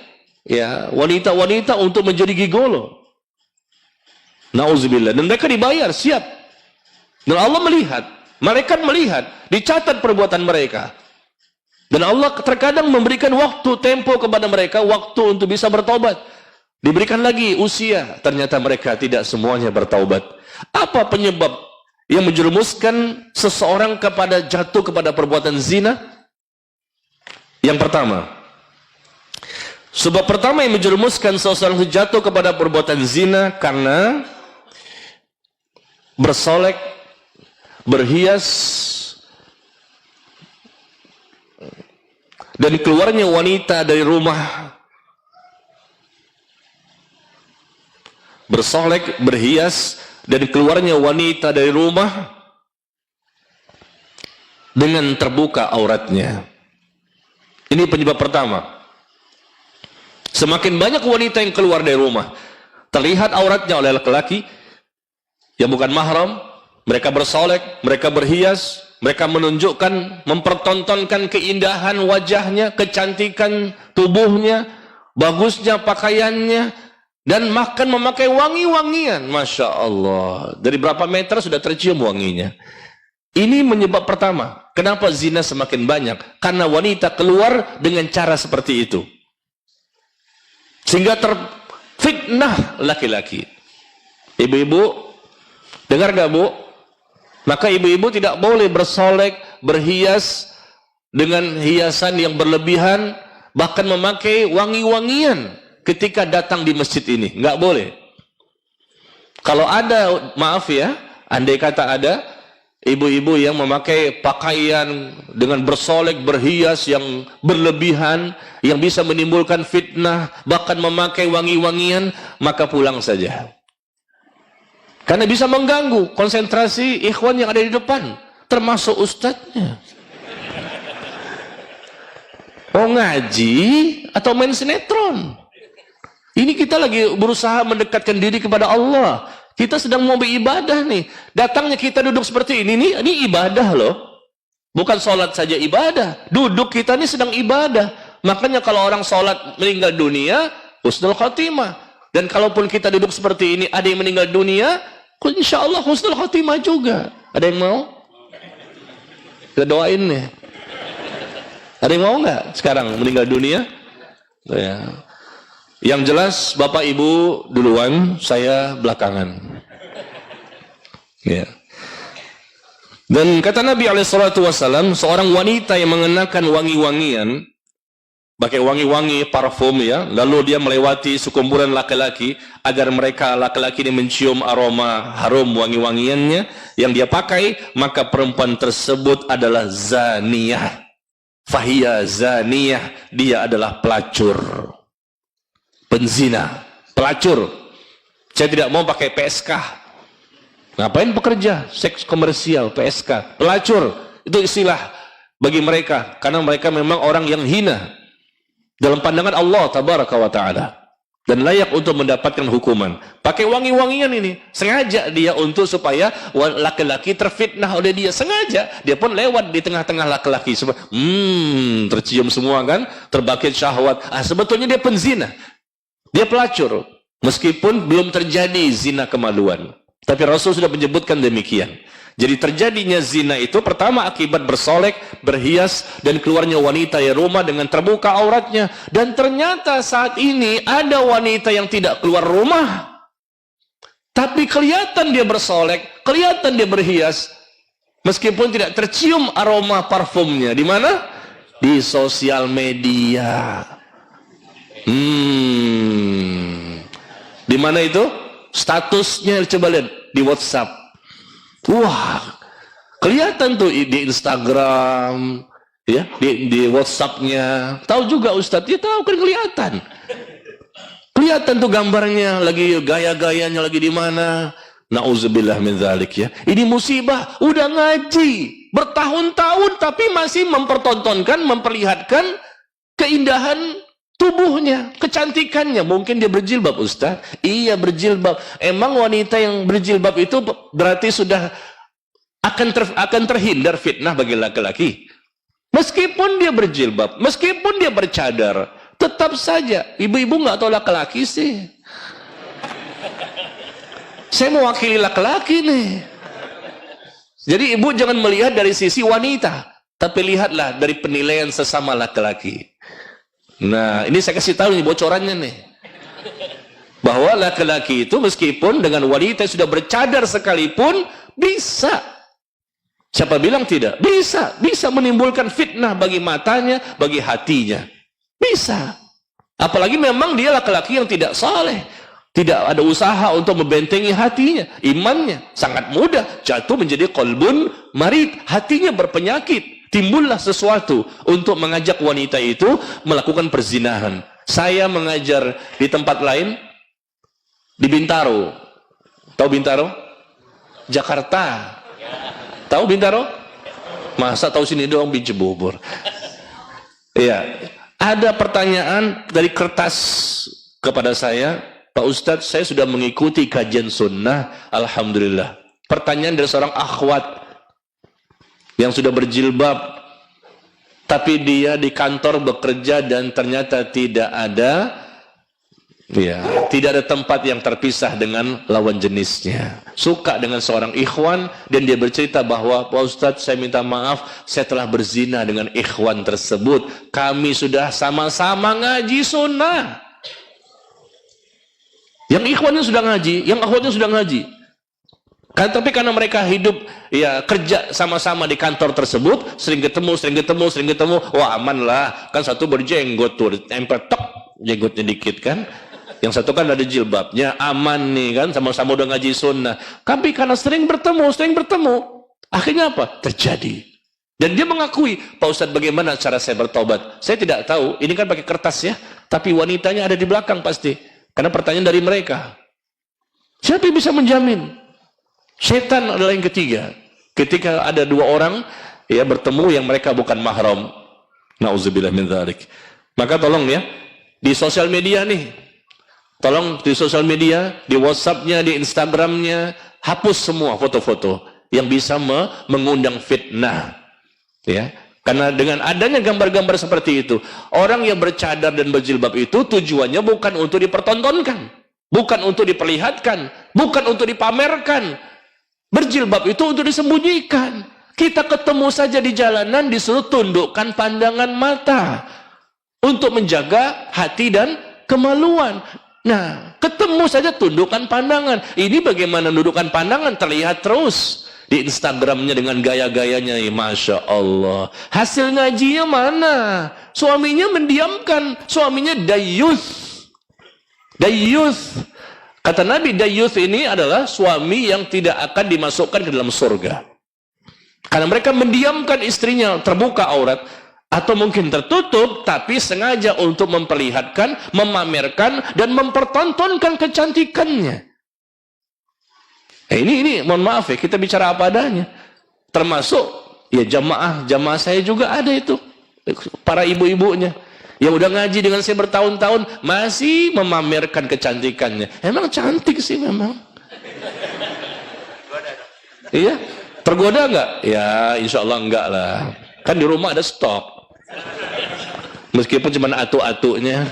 ya wanita-wanita untuk menjadi gigolo. Nauzubillah. Dan mereka dibayar, siap. Dan Allah melihat, malaikat melihat, dicatat perbuatan mereka. Dan Allah terkadang memberikan waktu, tempo kepada mereka, waktu untuk bisa bertaubat. Diberikan lagi usia, ternyata mereka tidak semuanya bertaubat. Apa penyebab yang menjerumuskan seseorang jatuh kepada perbuatan zina? Yang pertama, sebab pertama yang menjerumuskan seseorang jatuh kepada perbuatan zina karena bersolek, berhias, dan keluarnya wanita dari rumah. Bersolek, berhias, dan keluarnya wanita dari rumah dengan terbuka auratnya. Ini penyebab pertama. Semakin banyak wanita yang keluar dari rumah, terlihat auratnya oleh laki-laki yang bukan mahram, mereka bersolek, mereka berhias, mereka menunjukkan, mempertontonkan keindahan wajahnya, kecantikan tubuhnya, bagusnya pakaiannya, dan makan memakai wangi-wangian. Masya Allah, dari berapa meter sudah tercium wanginya. Ini menyebab pertama, kenapa zina semakin banyak? Karena wanita keluar dengan cara seperti itu, sehingga terfitnah laki-laki. Ibu-ibu, dengar gak bu? Maka ibu-ibu tidak boleh bersolek, berhias dengan hiasan yang berlebihan, bahkan memakai wangi-wangian ketika datang di masjid ini. Nggak boleh. Kalau ada, maaf ya, andai kata ada ibu-ibu yang memakai pakaian dengan bersolek, berhias yang berlebihan, yang bisa menimbulkan fitnah, bahkan memakai wangi-wangian, maka pulang saja. Karena bisa mengganggu konsentrasi ikhwan yang ada di depan, termasuk ustadznya. Oh ngaji atau main sinetron? Ini kita lagi berusaha mendekatkan diri kepada Allah. Kita sedang mau beribadah nih. Datangnya kita duduk seperti ini ibadah loh. Bukan sholat saja ibadah. Duduk kita ini sedang ibadah. Makanya kalau orang sholat meninggal dunia, husnul khatimah. Dan kalaupun kita duduk seperti ini, ada yang meninggal dunia, insya Allah husnul khatimah juga. Ada yang mau? Kita doain nih. Ada yang mau nggak sekarang meninggal dunia? Ya. Yang jelas Bapak Ibu duluan, saya belakangan. Ya. Dan kata Nabi SAW, seorang wanita yang mengenakan wangi-wangian, pakai wangi-wangi parfum ya, lalu dia melewati sekumpulan laki-laki agar mereka laki-laki ini mencium aroma harum wangi-wangiannya yang dia pakai, maka perempuan tersebut adalah zaniyah. Fahiya zaniyah, dia adalah pelacur, penzina, pelacur. Saya tidak mau pakai PSK. Ngapain bekerja? Seks komersial, PSK, pelacur. Itu istilah bagi mereka, karena mereka memang orang yang hina dalam pandangan Allah tabaraka wa ta'ala, dan layak untuk mendapatkan hukuman. Pakai wangi-wangian ini, sengaja dia untuk supaya laki-laki terfitnah oleh dia. Sengaja, dia pun lewat di tengah-tengah laki-laki. Tercium semua kan, terbakit syahwat. Sebetulnya dia penzina, dia pelacur. Meskipun belum terjadi zina kemaluan, tapi Rasul sudah menyebutkan demikian. Jadi terjadinya zina itu pertama akibat bersolek, berhias, dan keluarnya wanita dari rumah dengan terbuka auratnya. Dan ternyata saat ini ada wanita yang tidak keluar rumah, tapi kelihatan dia bersolek, kelihatan dia berhias, meskipun tidak tercium aroma parfumnya. Di mana? Di sosial media. Di mana itu? Statusnya coba lihat di WhatsApp. Wah, kelihatan tuh di Instagram, ya, di WhatsApp-nya. Tahu juga Ustadz, ya tahu kan kelihatan. Kelihatan tuh gambarnya, lagi gaya-gayanya lagi di mana. Nauzubillah min dzalik ya. Ini musibah, udah ngaji bertahun-tahun tapi masih mempertontonkan, memperlihatkan keindahan tubuhnya, kecantikannya. Mungkin dia berjilbab, Ustaz. Iya, berjilbab. Emang wanita yang berjilbab itu berarti sudah akan terhindar fitnah bagi laki-laki. Meskipun dia berjilbab, meskipun dia bercadar, tetap saja ibu-ibu nggak tahu laki-laki sih. Saya mewakili laki-laki nih. Jadi ibu jangan melihat dari sisi wanita, tapi lihatlah dari penilaian sesama laki-laki. Nah, ini saya kasih tahu nih bocorannya nih. Bahwa laki-laki itu meskipun dengan wanita yang sudah bercadar sekalipun bisa. Siapa bilang tidak? Bisa. Bisa menimbulkan fitnah bagi matanya, bagi hatinya. Bisa. Apalagi memang dia laki-laki yang tidak saleh. Tidak ada usaha untuk membentengi hatinya, imannya sangat mudah jatuh menjadi qalbun marid, hatinya berpenyakit. Timbullah sesuatu untuk mengajak wanita itu melakukan perzinahan. Saya mengajar di tempat lain, di Bintaro. Tahu Bintaro? Jakarta. Tahu Bintaro? Masa tahu sini doang, biji bubur. Iya, ada pertanyaan dari kertas kepada saya. Pak Ustadz, saya sudah mengikuti kajian sunnah, alhamdulillah. Pertanyaan dari seorang akhwat yang sudah berjilbab, tapi dia di kantor bekerja dan ternyata tidak ada tempat yang terpisah dengan lawan jenisnya. Suka dengan seorang ikhwan dan dia bercerita bahwa, Pak Ustadz, saya minta maaf, saya telah berzina dengan ikhwan tersebut. Kami sudah sama-sama ngaji sunnah. Yang ikhwannya sudah ngaji, yang akhwatnya sudah ngaji. Tapi karena mereka hidup, ya kerja sama-sama di kantor tersebut, sering ketemu, wah aman lah. Kan satu berjenggot tuh, tempel tok, jenggotnya dikit kan. Yang satu kan ada jilbabnya, aman nih kan, sama-sama udah ngaji sunnah. Tapi karena sering bertemu, akhirnya apa? Terjadi. Dan dia mengakui, Pak Ustadz, bagaimana cara saya bertobat? Saya tidak tahu, ini kan pakai kertas ya, tapi wanitanya ada di belakang pasti. Karena pertanyaan dari mereka. Siapa yang bisa menjamin? Setan adalah yang ketiga. Ketika ada dua orang ya bertemu yang mereka bukan mahram. Nauzubillah min dzalik. Maka tolong ya, di sosial media nih. Tolong di sosial media, di WhatsApp-nya, di Instagram-nya, hapus semua foto-foto yang bisa mengundang fitnah. Ya. Karena dengan adanya gambar-gambar seperti itu, orang yang bercadar dan berjilbab itu tujuannya bukan untuk dipertontonkan, bukan untuk diperlihatkan, bukan untuk dipamerkan. Berjilbab itu untuk disembunyikan. Kita ketemu saja di jalanan disuruh tundukkan pandangan mata untuk menjaga hati dan kemaluan. Nah, ketemu saja tundukkan pandangan. Ini bagaimana tundukkan pandangan terlihat terus di Instagramnya dengan gaya-gayanya, Masya Allah. Hasil ngajinya mana? Suaminya mendiamkan, suaminya dayuth. Kata Nabi, dayuth ini adalah suami yang tidak akan dimasukkan ke dalam surga. Karena mereka mendiamkan istrinya, terbuka aurat, atau mungkin tertutup, tapi sengaja untuk memperlihatkan, memamerkan, dan mempertontonkan kecantikannya. Ini mohon maaf ya, kita bicara apa adanya. Termasuk ya jamaah saya juga ada itu, para ibu-ibunya yang udah ngaji dengan saya bertahun-tahun masih memamerkan kecantikannya. Emang cantik sih memang. Iya, tergoda nggak? Ya insya Allah enggak lah. Kan di rumah ada stok. Meskipun cuma atu-atunya.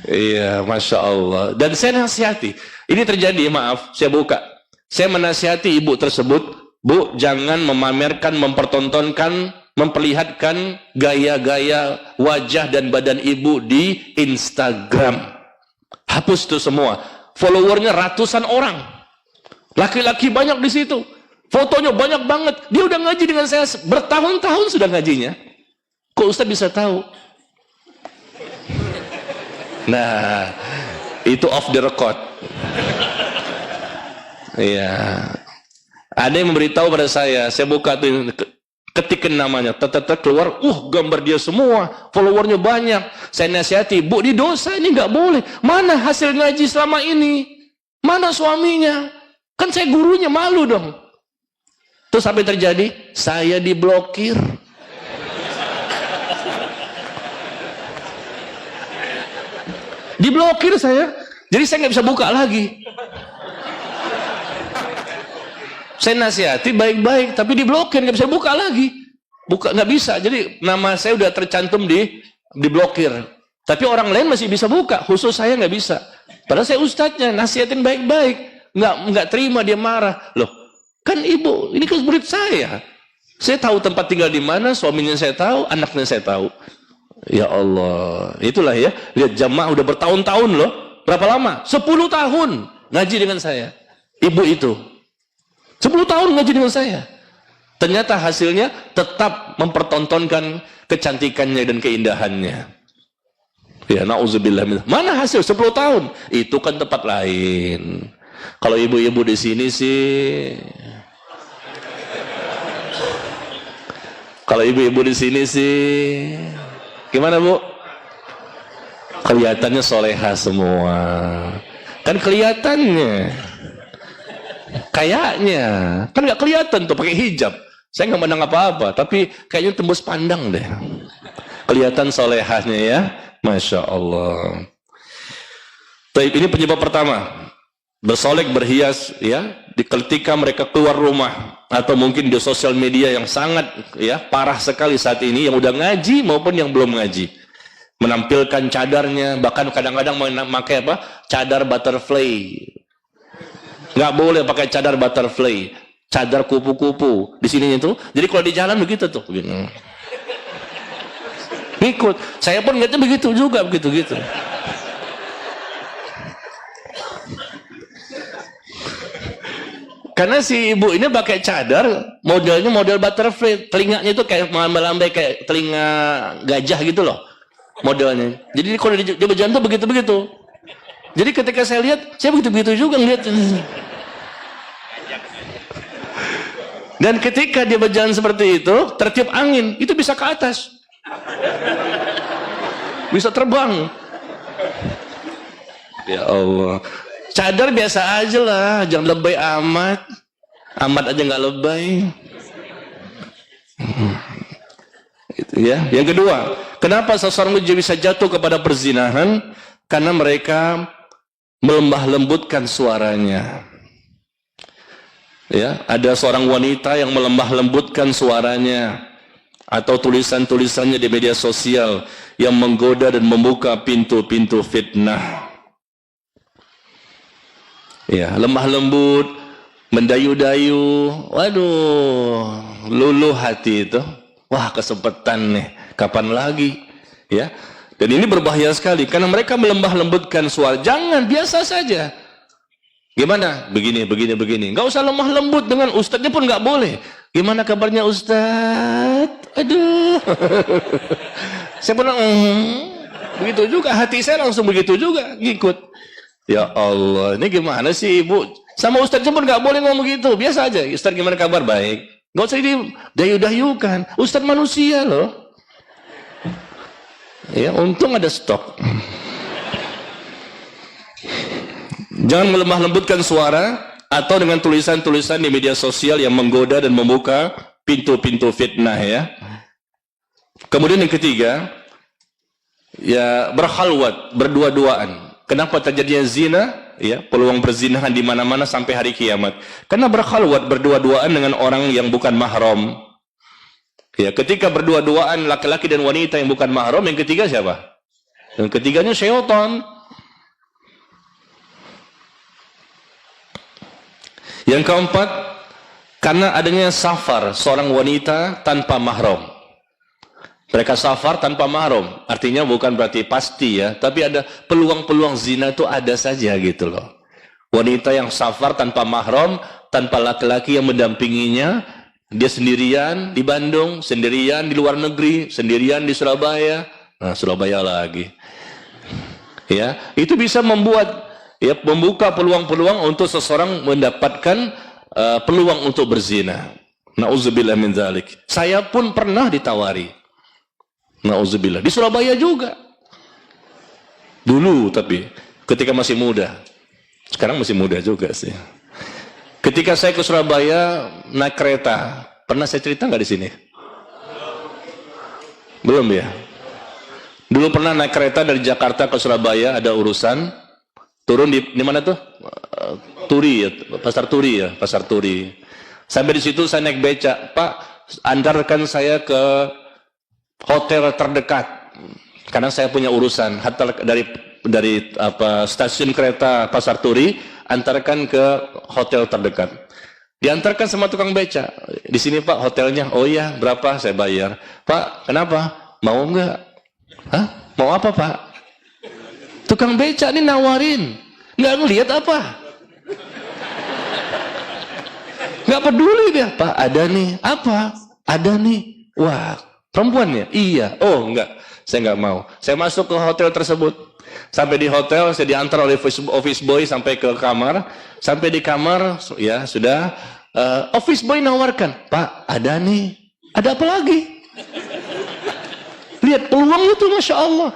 Iya, Masya Allah. Dan saya nasihati, ini terjadi, maaf, saya buka. Saya menasihati ibu tersebut, Bu, jangan memamerkan, mempertontonkan, memperlihatkan gaya-gaya wajah dan badan ibu di Instagram. Hapus itu semua. Followernya ratusan orang. Laki-laki banyak di situ. Fotonya banyak banget. Dia udah ngaji dengan saya bertahun-tahun sudah ngajinya. Kok Ustaz bisa tahu? Nah, itu off the record. Iya. Ada yang memberitahu pada saya buka tuh, ketikin namanya, keluar, gambar dia semua, followernya banyak. Saya nasihati, Bu, di dosa ini nggak boleh. Mana hasil ngaji selama ini? Mana suaminya? Kan saya gurunya, malu dong. Terus apa yang terjadi? Saya diblokir. Diblokir saya. Jadi saya nggak bisa buka lagi. Saya nasihati baik-baik, tapi diblokir, nggak bisa buka lagi. Buka nggak bisa. Jadi nama saya udah tercantum diblokir. Tapi orang lain masih bisa buka, khusus saya nggak bisa. Padahal saya ustadznya, nasihatin baik-baik, nggak terima, dia marah. Loh, kan ibu, ini kan murid saya. Saya tahu tempat tinggal di mana, suaminya saya tahu, anaknya saya tahu. Ya Allah, itulah ya. Lihat jamaah udah bertahun-tahun loh. Berapa lama? 10 tahun ngaji dengan saya. Ibu itu 10 tahun ngaji dengan saya. Ternyata hasilnya tetap mempertontonkan kecantikannya dan keindahannya. Ya, na'udzubillah. Mana hasil 10 tahun? Itu kan tempat lain. Kalau ibu-ibu di sini sih, kalau ibu-ibu di sini sih, gimana Bu? Kelihatannya soleha semua. Kan kelihatannya. Kayaknya kan nggak kelihatan tuh pakai hijab. Saya nggak pandang apa-apa, tapi kayaknya tembus pandang deh. Kelihatan solehahnya ya, masya Allah. Baik, ini penyebab pertama, bersolek berhias ya. Ketika mereka keluar rumah atau mungkin di sosial media yang sangat ya parah sekali saat ini, yang udah ngaji maupun yang belum ngaji, menampilkan cadarnya, bahkan kadang-kadang memakai apa? Cadar butterfly. Nggak boleh pakai cadar butterfly, cadar kupu-kupu di sini itu. Jadi kalau di jalan begitu tuh, ikut. Saya pun nggaknya begitu juga, begitu. Karena si ibu ini pakai cadar, modelnya model butterfly, telinganya itu kayak melambai kayak telinga gajah gitu loh, modelnya. Jadi kalau di berjalan tuh begitu. Jadi ketika saya lihat, saya begitu juga ngeliat. Dan ketika dia berjalan seperti itu, tertiup angin, itu bisa ke atas. Bisa terbang. Ya Allah. Cadar biasa aja lah, jangan lebay amat. Amat aja nggak lebay. Itu ya. Yang kedua, kenapa seseorang bisa jatuh kepada perzinahan? Karena mereka melembah lembutkan suaranya. Ya, ada seorang wanita yang melembah lembutkan suaranya atau tulisan-tulisannya di media sosial yang menggoda dan membuka pintu-pintu fitnah. Ya, lemah lembut, mendayu-dayu. Waduh, luluh hati itu. Wah, kesempatan nih. Kapan lagi? Ya. Dan ini berbahaya sekali karena mereka melembah lembutkan suara. Jangan, biasa saja. Gimana? Begini. Nggak usah lemah lembut dengan ustadznya pun nggak boleh. Gimana kabarnya ustadz? Aduh. Saya pernah begitu juga. Hati saya langsung begitu juga. Ngikut. Ya Allah, ini gimana sih ibu? Sama ustadznya pun nggak boleh ngomong gitu. Biasa aja. Ustadz gimana kabar? Baik. Nggak usah dayu-dayukan. Ustadz manusia loh. Ya, untung ada stok. Jangan melemah lembutkan suara atau dengan tulisan-tulisan di media sosial yang menggoda dan membuka pintu-pintu fitnah ya. Kemudian yang ketiga, ya berkhalwat, berdua-duaan. Kenapa terjadinya zina? Ya, peluang perzinahan di mana-mana sampai hari kiamat. Karena berkhalwat, berdua-duaan dengan orang yang bukan mahram. Ya, ketika berdua-duaan laki-laki dan wanita yang bukan mahram, yang ketiga siapa? Yang ketiganya syaitan. Yang keempat, karena adanya safar seorang wanita tanpa mahram. Mereka safar tanpa mahram, artinya bukan berarti pasti ya, tapi ada peluang-peluang zina itu ada saja gitu loh. Wanita yang safar tanpa mahram, tanpa laki-laki yang mendampinginya, dia sendirian di Bandung, sendirian di luar negeri, sendirian di Surabaya. Nah, Surabaya lagi. Ya, itu bisa membuat ya membuka peluang-peluang untuk seseorang mendapatkan peluang untuk berzina. Nauzubillah min dzalik. Saya pun pernah ditawari. Nauzubillah. Di Surabaya juga. Dulu tapi ketika masih muda. Sekarang masih muda juga sih. Ketika saya ke Surabaya naik kereta, pernah saya cerita nggak di sini? Belum ya? Dulu pernah naik kereta dari Jakarta ke Surabaya, ada urusan, turun di mana tuh? Turi ya, Pasar Turi ya, Pasar Turi. Sampai di situ saya naik beca, Pak, antarkan saya ke hotel terdekat, karena saya punya urusan. Hatta dari stasiun kereta Pasar Turi, antarkan ke hotel terdekat. Diantarkan sama tukang beca. Di sini Pak hotelnya. Oh iya, berapa? Saya bayar. Pak, kenapa? Mau enggak? Hah? Mau apa Pak? Tukang beca ini nawarin. Nggak ngelihat apa? Nggak peduli dia. Pak, ada nih. Apa? Ada nih. Wah, perempuannya? Iya. Oh enggak, saya nggak mau. Saya masuk ke hotel tersebut. Sampai di hotel, saya diantar oleh office boy sampai ke kamar. Sampai di kamar, ya sudah. Office boy nawarkan, Pak, ada nih. Ada apa lagi? Lihat peluangnya tuh, Masya Allah.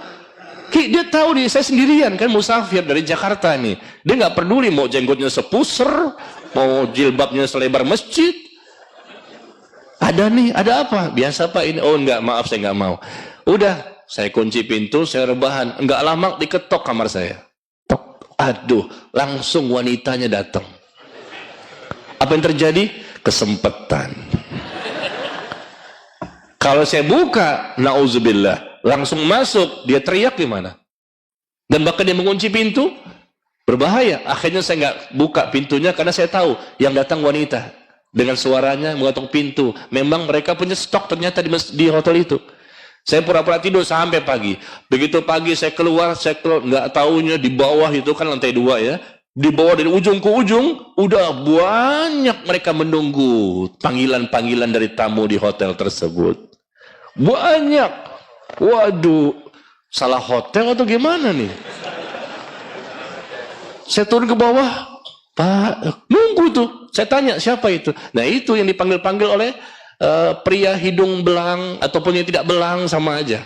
Dia tahu nih, saya sendirian kan musafir dari Jakarta nih. Dia nggak peduli mau jenggotnya sepuser, mau jilbabnya selebar masjid. Ada nih, ada apa? Biasa Pak ini. Oh enggak, maaf saya nggak mau. Udah, saya kunci pintu, saya rebahan. Enggak lama diketok kamar saya. Tok. Aduh, langsung wanitanya datang. Apa yang terjadi? Kesempatan. Kalau saya buka, nauzubillah, langsung masuk, dia teriak gimana? Dan bahkan dia mengunci pintu, berbahaya. Akhirnya saya nggak buka pintunya karena saya tahu yang datang wanita. Dengan suaranya mengetuk pintu. Memang mereka punya stok ternyata di hotel itu. Saya pura-pura tidur sampai pagi. Begitu pagi saya keluar nggak taunya di bawah itu kan lantai 2 ya. Di bawah dari ujung ke ujung, udah banyak mereka menunggu panggilan-panggilan dari tamu di hotel tersebut. Banyak. Waduh, salah hotel atau gimana nih? Saya turun ke bawah, Pak, nunggu tuh. Saya tanya, siapa itu? Nah itu yang dipanggil-panggil oleh pria hidung belang ataupun yang tidak belang sama aja.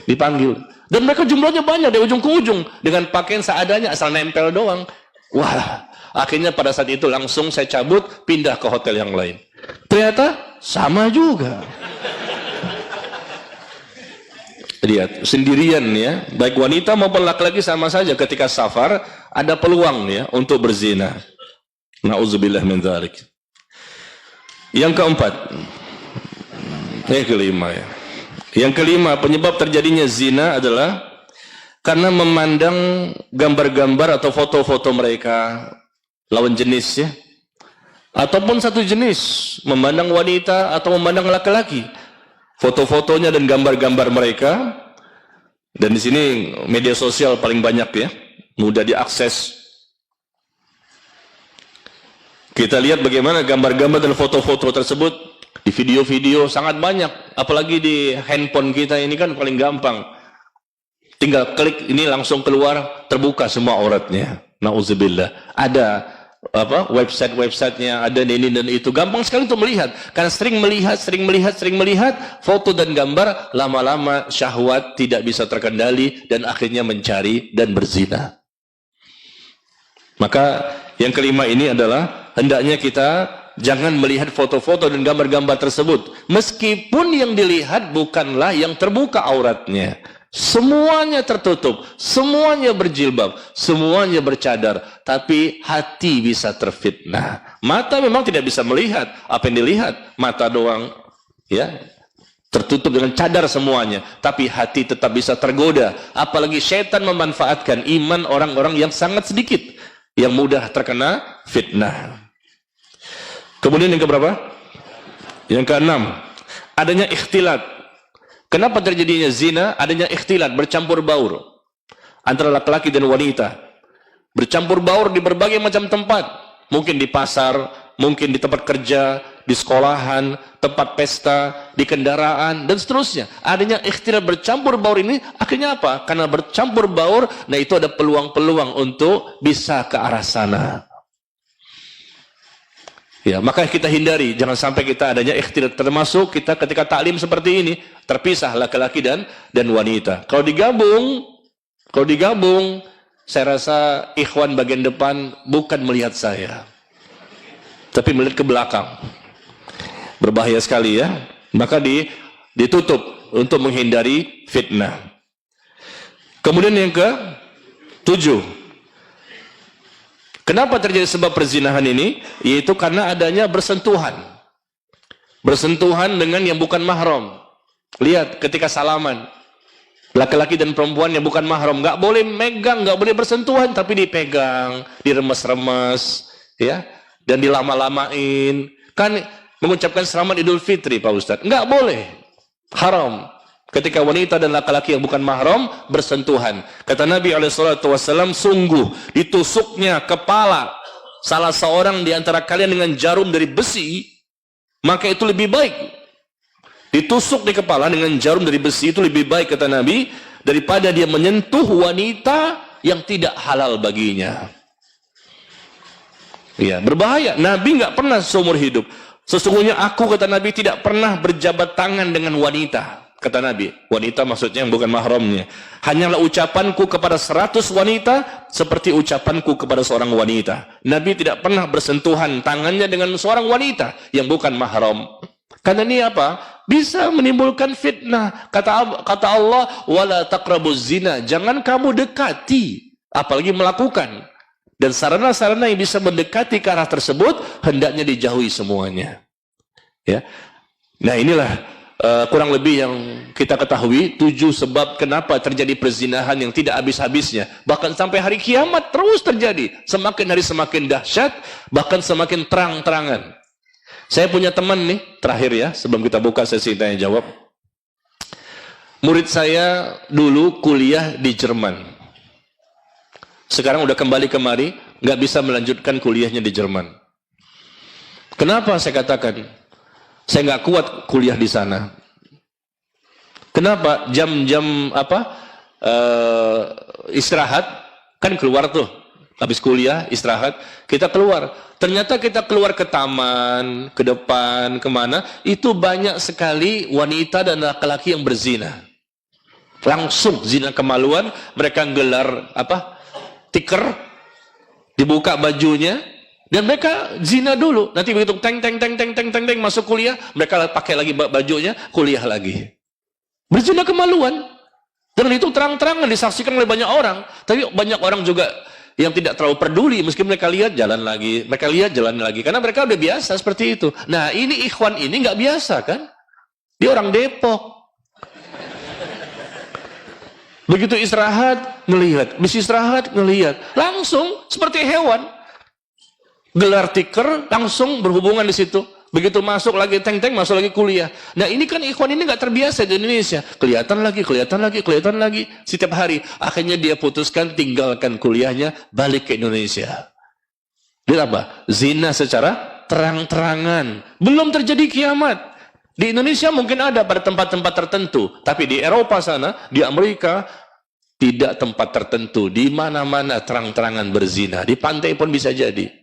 Dipanggil. Dan mereka jumlahnya banyak dari ujung ke ujung. Dengan pakaian seadanya asal nempel doang. Wah, akhirnya pada saat itu langsung saya cabut, pindah ke hotel yang lain. Ternyata sama juga. Lihat, sendirian ya, baik wanita maupun laki-laki sama saja ketika safar ada peluang ya untuk berzina. Nauzubillah min dzalik. Yang keempat, yang kelima ya. Yang kelima, penyebab terjadinya zina adalah karena memandang gambar-gambar atau foto-foto mereka lawan jenis ya. Ataupun satu jenis, memandang wanita atau memandang laki-laki. Foto-fotonya dan gambar-gambar mereka, dan di sini media sosial paling banyak ya, mudah diakses. Kita lihat bagaimana gambar-gambar dan foto-foto tersebut di video-video sangat banyak, apalagi di handphone kita ini kan paling gampang. Tinggal klik ini langsung keluar, terbuka semua auratnya. Nauzubillah. Ada website-websitenya, ada ini dan itu, gampang sekali untuk melihat karena sering melihat foto dan gambar, lama-lama syahwat tidak bisa terkendali dan akhirnya mencari dan berzina. Maka yang kelima ini adalah hendaknya kita jangan melihat foto-foto dan gambar-gambar tersebut meskipun yang dilihat bukanlah yang terbuka auratnya. Semuanya tertutup, semuanya berjilbab, semuanya bercadar, tapi hati bisa terfitnah. Mata memang tidak bisa melihat apa yang dilihat, mata doang ya, tertutup dengan cadar semuanya, tapi hati tetap bisa tergoda. Apalagi syaitan memanfaatkan iman orang-orang yang sangat sedikit, yang mudah terkena fitnah. Kemudian yang keberapa? Yang keenam, adanya ikhtilat. Kenapa terjadinya zina? Adanya ikhtilat, bercampur baur antara laki-laki dan wanita. Bercampur baur di berbagai macam tempat. Mungkin di pasar, mungkin di tempat kerja, di sekolahan, tempat pesta, di kendaraan, dan seterusnya. Adanya ikhtilat bercampur baur ini, akhirnya apa? Karena bercampur baur, nah itu ada peluang-peluang untuk bisa ke arah sana. Ya, maka kita hindari, jangan sampai kita adanya ikhtilat, termasuk kita ketika taklim seperti ini terpisah laki-laki dan wanita. Kalau digabung, saya rasa ikhwan bagian depan bukan melihat saya, tapi melihat ke belakang. Berbahaya sekali ya. Maka ditutup untuk menghindari fitnah. Kemudian yang ke-7. Kenapa terjadi sebab perzinahan ini? Yaitu karena adanya bersentuhan. Bersentuhan dengan yang bukan mahram. Lihat ketika salaman. Laki-laki dan perempuan yang bukan mahram, nggak boleh megang, nggak boleh bersentuhan, tapi dipegang, diremes-remes, ya, dan dilama-lamain. Kan mengucapkan selamat Idul Fitri, Pak Ustadz, nggak boleh, haram. Ketika wanita dan laki-laki yang bukan mahram bersentuhan, kata Nabi SAW, sungguh ditusuknya kepala salah seorang di antara kalian dengan jarum dari besi, maka itu lebih baik. Ditusuk di kepala dengan jarum dari besi itu lebih baik, kata Nabi, daripada dia menyentuh wanita yang tidak halal baginya. Ya, berbahaya. Nabi nggak pernah seumur hidup. Sesungguhnya aku, kata Nabi, tidak pernah berjabat tangan dengan wanita. Kata Nabi, wanita maksudnya yang bukan mahramnya. Hanyalah ucapanku kepada 100 wanita seperti ucapanku kepada seorang wanita. Nabi tidak pernah bersentuhan tangannya dengan seorang wanita yang bukan mahram. Karena ini apa? Bisa menimbulkan fitnah. Kata Allah, wala taqrabuz zina, jangan kamu dekati, apalagi melakukan. Dan sarana-sarana yang bisa mendekati ke arah tersebut hendaknya dijauhi semuanya. Ya. Nah, inilah kurang lebih yang kita ketahui 7 sebab kenapa terjadi perzinahan yang tidak habis-habisnya. Bahkan sampai hari kiamat terus terjadi. Semakin hari semakin dahsyat, bahkan semakin terang-terangan. Saya punya teman nih, terakhir ya, sebelum kita buka sesi tanya jawab. Murid saya dulu kuliah di Jerman. Sekarang udah kembali kemari, nggak bisa melanjutkan kuliahnya di Jerman. Kenapa saya katakan? Saya nggak kuat kuliah di sana. Kenapa? Jam-jam istirahat, kan keluar tuh. Habis kuliah, istirahat, kita keluar. Ternyata kita keluar ke taman, ke depan, kemana, itu banyak sekali wanita dan laki-laki yang berzina. Langsung zina kemaluan, mereka gelar tikar, dibuka bajunya, dan mereka zina dulu. Nanti begitu teng masuk kuliah, mereka pakai lagi bajunya, kuliah lagi. Berzina kemaluan. Dan itu terang-terangan disaksikan oleh banyak orang. Tapi banyak orang juga yang tidak terlalu peduli, meski mereka lihat jalan lagi, karena mereka udah biasa seperti itu. Nah, ini ikhwan ini nggak biasa kan? Dia orang Depok. Begitu istirahat ngelihat, langsung seperti hewan. Gelar tikar langsung berhubungan di situ. Begitu masuk lagi masuk lagi kuliah. Nah, ini kan ikhwan ini nggak terbiasa di Indonesia. Kelihatan lagi setiap hari. Akhirnya dia putuskan tinggalkan kuliahnya, balik ke Indonesia. Dia apa? Zina secara terang-terangan. Belum terjadi kiamat. Di Indonesia mungkin ada pada tempat-tempat tertentu, tapi di Eropa sana, di Amerika tidak tempat tertentu. Di mana-mana terang-terangan berzina. Di pantai pun bisa jadi.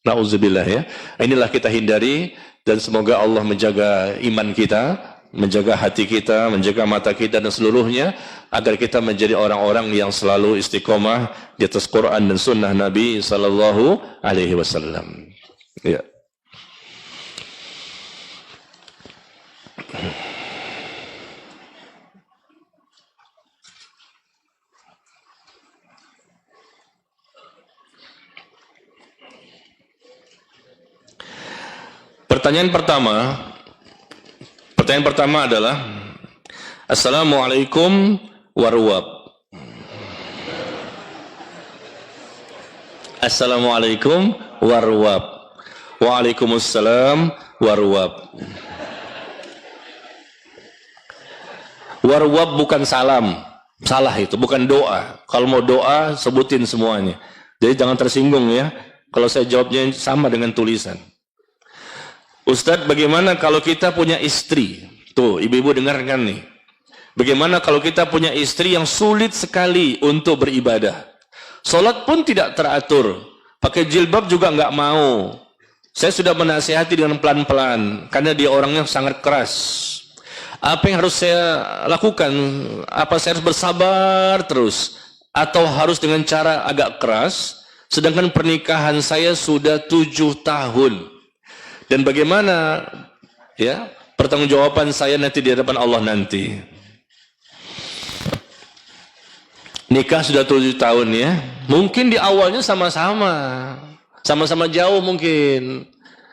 Nauzubillah ya. Inilah kita hindari, dan semoga Allah menjaga iman kita, menjaga hati kita, menjaga mata kita dan seluruhnya, agar kita menjadi orang-orang yang selalu istiqomah di atas Quran dan sunnah Nabi sallallahu alaihi wasallam. Ya. Pertanyaan pertama adalah, Assalamualaikum warahmatullahi. Assalamualaikum warahmatullahi. Waalaikumsalam warahmatullahi. Warwab bukan salam, salah itu, bukan doa. Kalau mau doa sebutin semuanya. Jadi jangan tersinggung ya. Kalau saya jawabnya sama dengan tulisan. Ustadz, bagaimana kalau kita punya istri? Tuh, ibu-ibu dengarkan nih. Bagaimana kalau kita punya istri yang sulit sekali untuk beribadah? Salat pun tidak teratur. Pakai jilbab juga nggak mau. Saya sudah menasihati dengan pelan-pelan karena dia orangnya sangat keras. Apa yang harus saya lakukan? Apa saya harus bersabar terus? Atau harus dengan cara agak keras? Sedangkan pernikahan saya sudah 7 tahun. Dan bagaimana ya pertanggungjawaban saya nanti di hadapan Allah nanti? Nikah sudah 7 tahun ya. Mungkin di awalnya sama-sama jauh mungkin.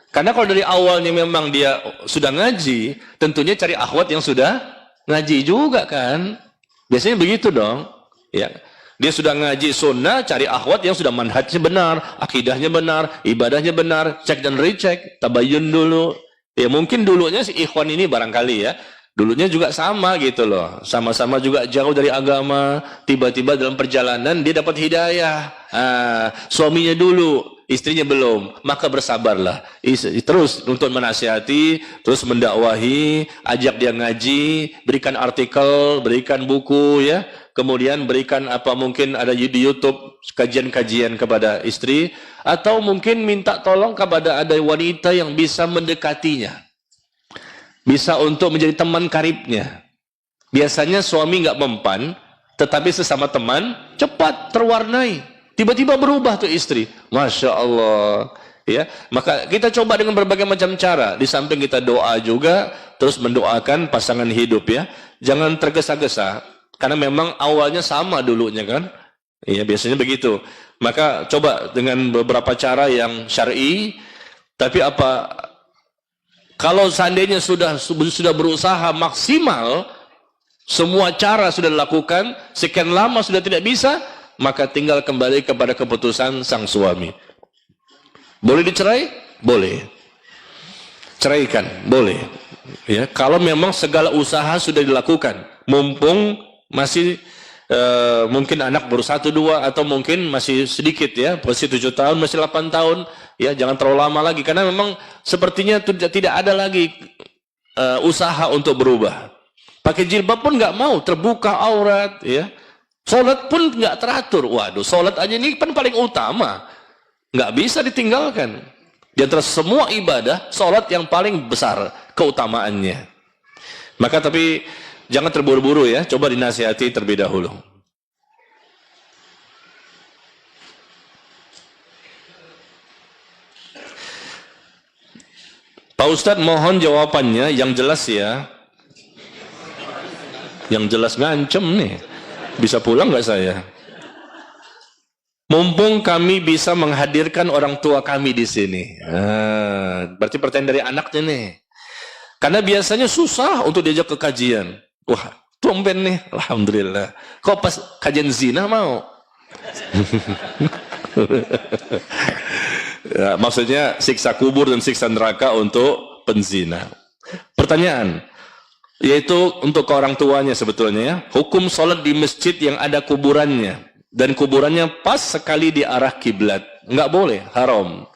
Karena kalau dari awalnya memang dia sudah ngaji, tentunya cari akhwat yang sudah ngaji juga kan. Biasanya begitu dong. Ya. Dia sudah ngaji sunnah, cari akhwat yang sudah manhajnya benar, akidahnya benar, ibadahnya benar, cek dan recheck, tabayun dulu. Ya mungkin dulunya si ikhwan ini barangkali ya, dulunya juga sama gitu loh, sama-sama juga jauh dari agama, tiba-tiba dalam perjalanan dia dapat hidayah. Suaminya dulu, istrinya belum, maka bersabarlah. Terus untuk menasihati, terus mendakwahi, ajak dia ngaji, berikan artikel, berikan buku ya, kemudian berikan apa mungkin ada di YouTube kajian-kajian kepada istri, atau mungkin minta tolong kepada ada wanita yang bisa mendekatinya. Bisa untuk menjadi teman karibnya. Biasanya suami nggak mempan, tetapi sesama teman cepat terwarnai. Tiba-tiba berubah tuh istri. Masya Allah. Ya, maka kita coba dengan berbagai macam cara. Di samping kita doa juga, terus mendoakan pasangan hidup ya. Jangan tergesa-gesa, karena memang awalnya sama dulunya kan. Ya biasanya begitu. Maka coba dengan beberapa cara yang syar'i. Tapi apa? Kalau seandainya sudah berusaha maksimal, semua cara sudah dilakukan, sekian lama sudah tidak bisa, maka tinggal kembali kepada keputusan sang suami. Boleh dicerai? Boleh. Ceraikan? Boleh. Ya, kalau memang segala usaha sudah dilakukan, mumpung masih mungkin anak baru 1, 2 atau mungkin masih sedikit ya, masih 7 tahun, masih 8 tahun ya, jangan terlalu lama lagi karena memang sepertinya tidak ada lagi usaha untuk berubah. Pakai jilbab pun nggak mau, terbuka aurat ya. Salat pun nggak teratur. Waduh, salat aja ini kan paling utama, nggak bisa ditinggalkan. Di antara semua ibadah, salat yang paling besar keutamaannya. Maka tapi jangan terburu-buru ya, coba dinasihati terlebih dahulu. Pak Ustadz mohon jawabannya yang jelas ya. Yang jelas ngancem nih. Bisa pulang nggak saya? Mumpung kami bisa menghadirkan orang tua kami di sini. Berarti pertanyaan dari anaknya nih. Karena biasanya susah untuk diajak ke kajian. Wah, tumben nih, alhamdulillah. Kok pas kajian zina mau? Ya, maksudnya siksa kubur dan siksa neraka untuk penzina. Pertanyaan, yaitu untuk ke orang tuanya sebetulnya ya. Hukum sholat di masjid yang ada kuburannya dan kuburannya pas sekali di arah kiblat, nggak boleh, haram.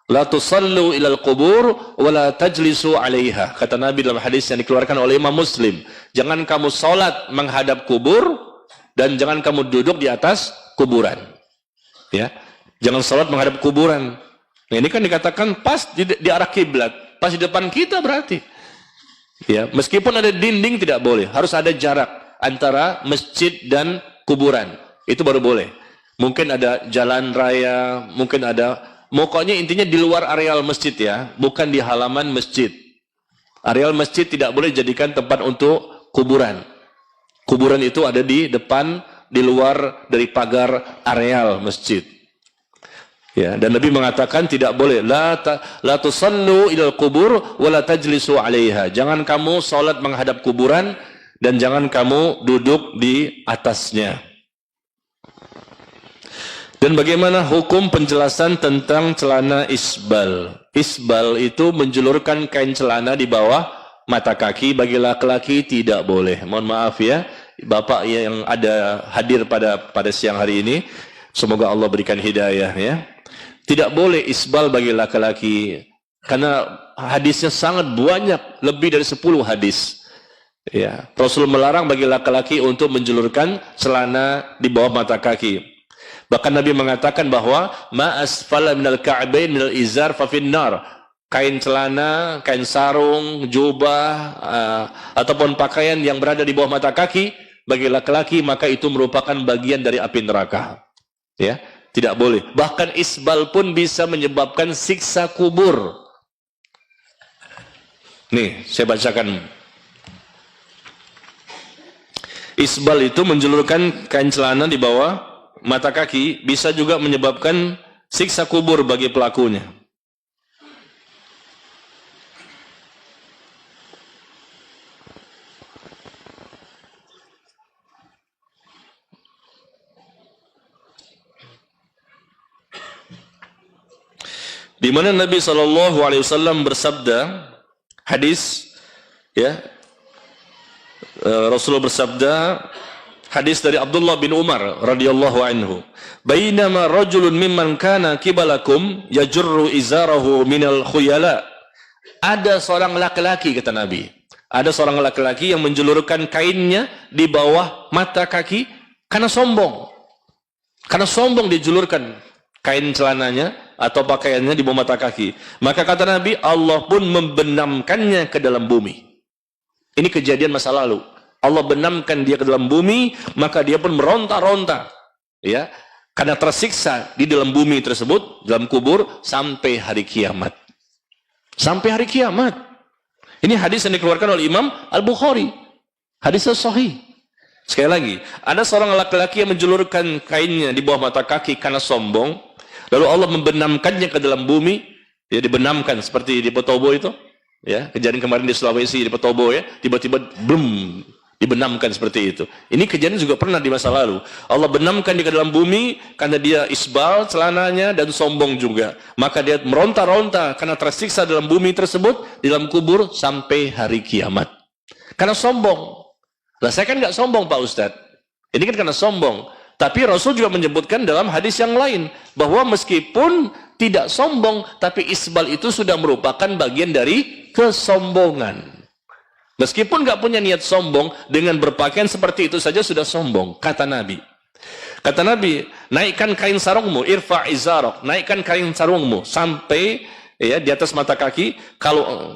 La tusallu ilal qubur wa la tajlisu 'alaiha. Kata Nabi dalam hadis yang dikeluarkan oleh Imam Muslim, jangan kamu salat menghadap kubur dan jangan kamu duduk di atas kuburan. Ya. Jangan salat menghadap kuburan. Nah, ini kan dikatakan pas di arah kiblat, pas di depan kita berarti. Ya, meskipun ada dinding tidak boleh, harus ada jarak antara masjid dan kuburan. Itu baru boleh. Mungkin ada jalan raya, mungkin ada, pokoknya intinya di luar areal masjid ya, bukan di halaman masjid. Areal masjid tidak boleh jadikan tempat untuk kuburan. Kuburan itu ada di depan, di luar dari pagar areal masjid. Ya, dan Nabi mengatakan tidak boleh la tusallu ilal qubur wa la tajlisu 'alaiha. Jangan kamu salat menghadap kuburan dan jangan kamu duduk di atasnya. Dan bagaimana hukum penjelasan tentang celana isbal? Isbal itu menjulurkan kain celana di bawah mata kaki, bagi laki-laki tidak boleh. Mohon maaf ya, Bapak yang ada hadir pada siang hari ini, semoga Allah berikan hidayah ya. Tidak boleh isbal bagi laki-laki karena hadisnya sangat banyak, lebih dari 10 hadis. Ya, Rasul melarang bagi laki-laki untuk menjulurkan celana di bawah mata kaki. Bahkan Nabi mengatakan bahwa ma asfala minal ka'bain minal izar fa finnar. Kain celana, kain sarung, jubah, ataupun pakaian yang berada di bawah mata kaki bagi laki-laki, maka itu merupakan bagian dari api neraka. Ya, tidak boleh. Bahkan isbal pun bisa menyebabkan siksa kubur. Nih, saya bacakan. Isbal itu menjulurkan kain celana di bawah mata kaki, bisa juga menyebabkan siksa kubur bagi pelakunya. Di mana Nabi SAW bersabda, hadis, ya, Rasulullah bersabda, hadis dari Abdullah bin Umar radhiyallahu anhu, "Bainama rajulun mimman kana kibalakum yajurru izarahu minal khuyala." Ada seorang laki-laki, kata Nabi, ada seorang laki-laki yang menjulurkan kainnya di bawah mata kaki karena sombong. Karena sombong dijulurkan kain celananya atau pakaiannya di bawah mata kaki. Maka kata Nabi, Allah pun membenamkannya ke dalam bumi. Ini kejadian masa lalu. Allah benamkan dia ke dalam bumi, maka dia pun meronta-ronta, ya, karena tersiksa di dalam bumi tersebut, dalam kubur, sampai hari kiamat. Sampai hari kiamat. Ini hadis yang dikeluarkan oleh Imam Al-Bukhari. Hadis sahih. Sekali lagi, ada seorang laki-laki yang menjulurkan kainnya di bawah mata kaki karena sombong, lalu Allah membenamkannya ke dalam bumi, ya, dibenamkan seperti di Petobo itu, ya, kejadian kemarin di Sulawesi di Petobo, ya, tiba-tiba blum, dibenamkan seperti itu. Ini kejadian juga pernah di masa lalu. Allah benamkan dia ke dalam bumi karena dia isbal celananya dan sombong juga. Maka dia meronta-ronta karena tersiksa dalam bumi tersebut, di dalam kubur sampai hari kiamat. Karena sombong. Lah saya kan nggak sombong Pak Ustadz. Ini kan karena sombong. Tapi Rasul juga menyebutkan dalam hadis yang lain bahwa meskipun tidak sombong, tapi isbal itu sudah merupakan bagian dari kesombongan. Meskipun nggak punya niat sombong, dengan berpakaian seperti itu saja sudah sombong, kata Nabi. Kata Nabi, naikkan kain sarungmu, irfa' izarok, naikkan kain sarungmu sampai, ya, di atas mata kaki, kalau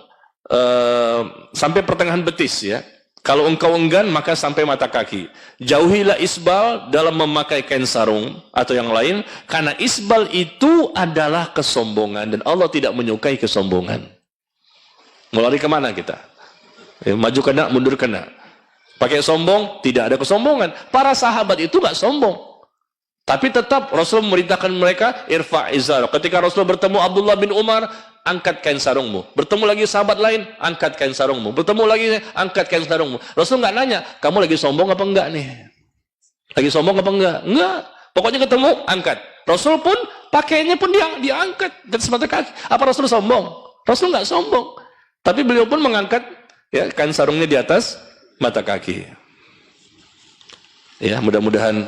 sampai pertengahan betis, ya. Kalau engkau enggan, maka sampai mata kaki. Jauhilah isbal dalam memakai kain sarung atau yang lain, karena isbal itu adalah kesombongan, dan Allah tidak menyukai kesombongan. Mau lari kemana kita? Ya, maju kena, mundur kena. Pakai sombong, tidak ada kesombongan. Para sahabat itu nggak sombong. Tapi tetap Rasul memerintahkan mereka, irfa' izar. Ketika Rasul bertemu Abdullah bin Umar, angkat kain sarungmu. Bertemu lagi sahabat lain, angkat kain sarungmu. Bertemu lagi, angkat kain sarungmu. Rasul nggak nanya, kamu lagi sombong apa enggak nih? Lagi sombong apa enggak? Enggak. Pokoknya ketemu, angkat. Rasul pun, pakaiannya pun diangkat dari mata kaki. Apa Rasul sombong? Rasul nggak sombong. Tapi beliau pun mengangkat, ya, kain sarungnya di atas mata kaki. Ya, mudah-mudahan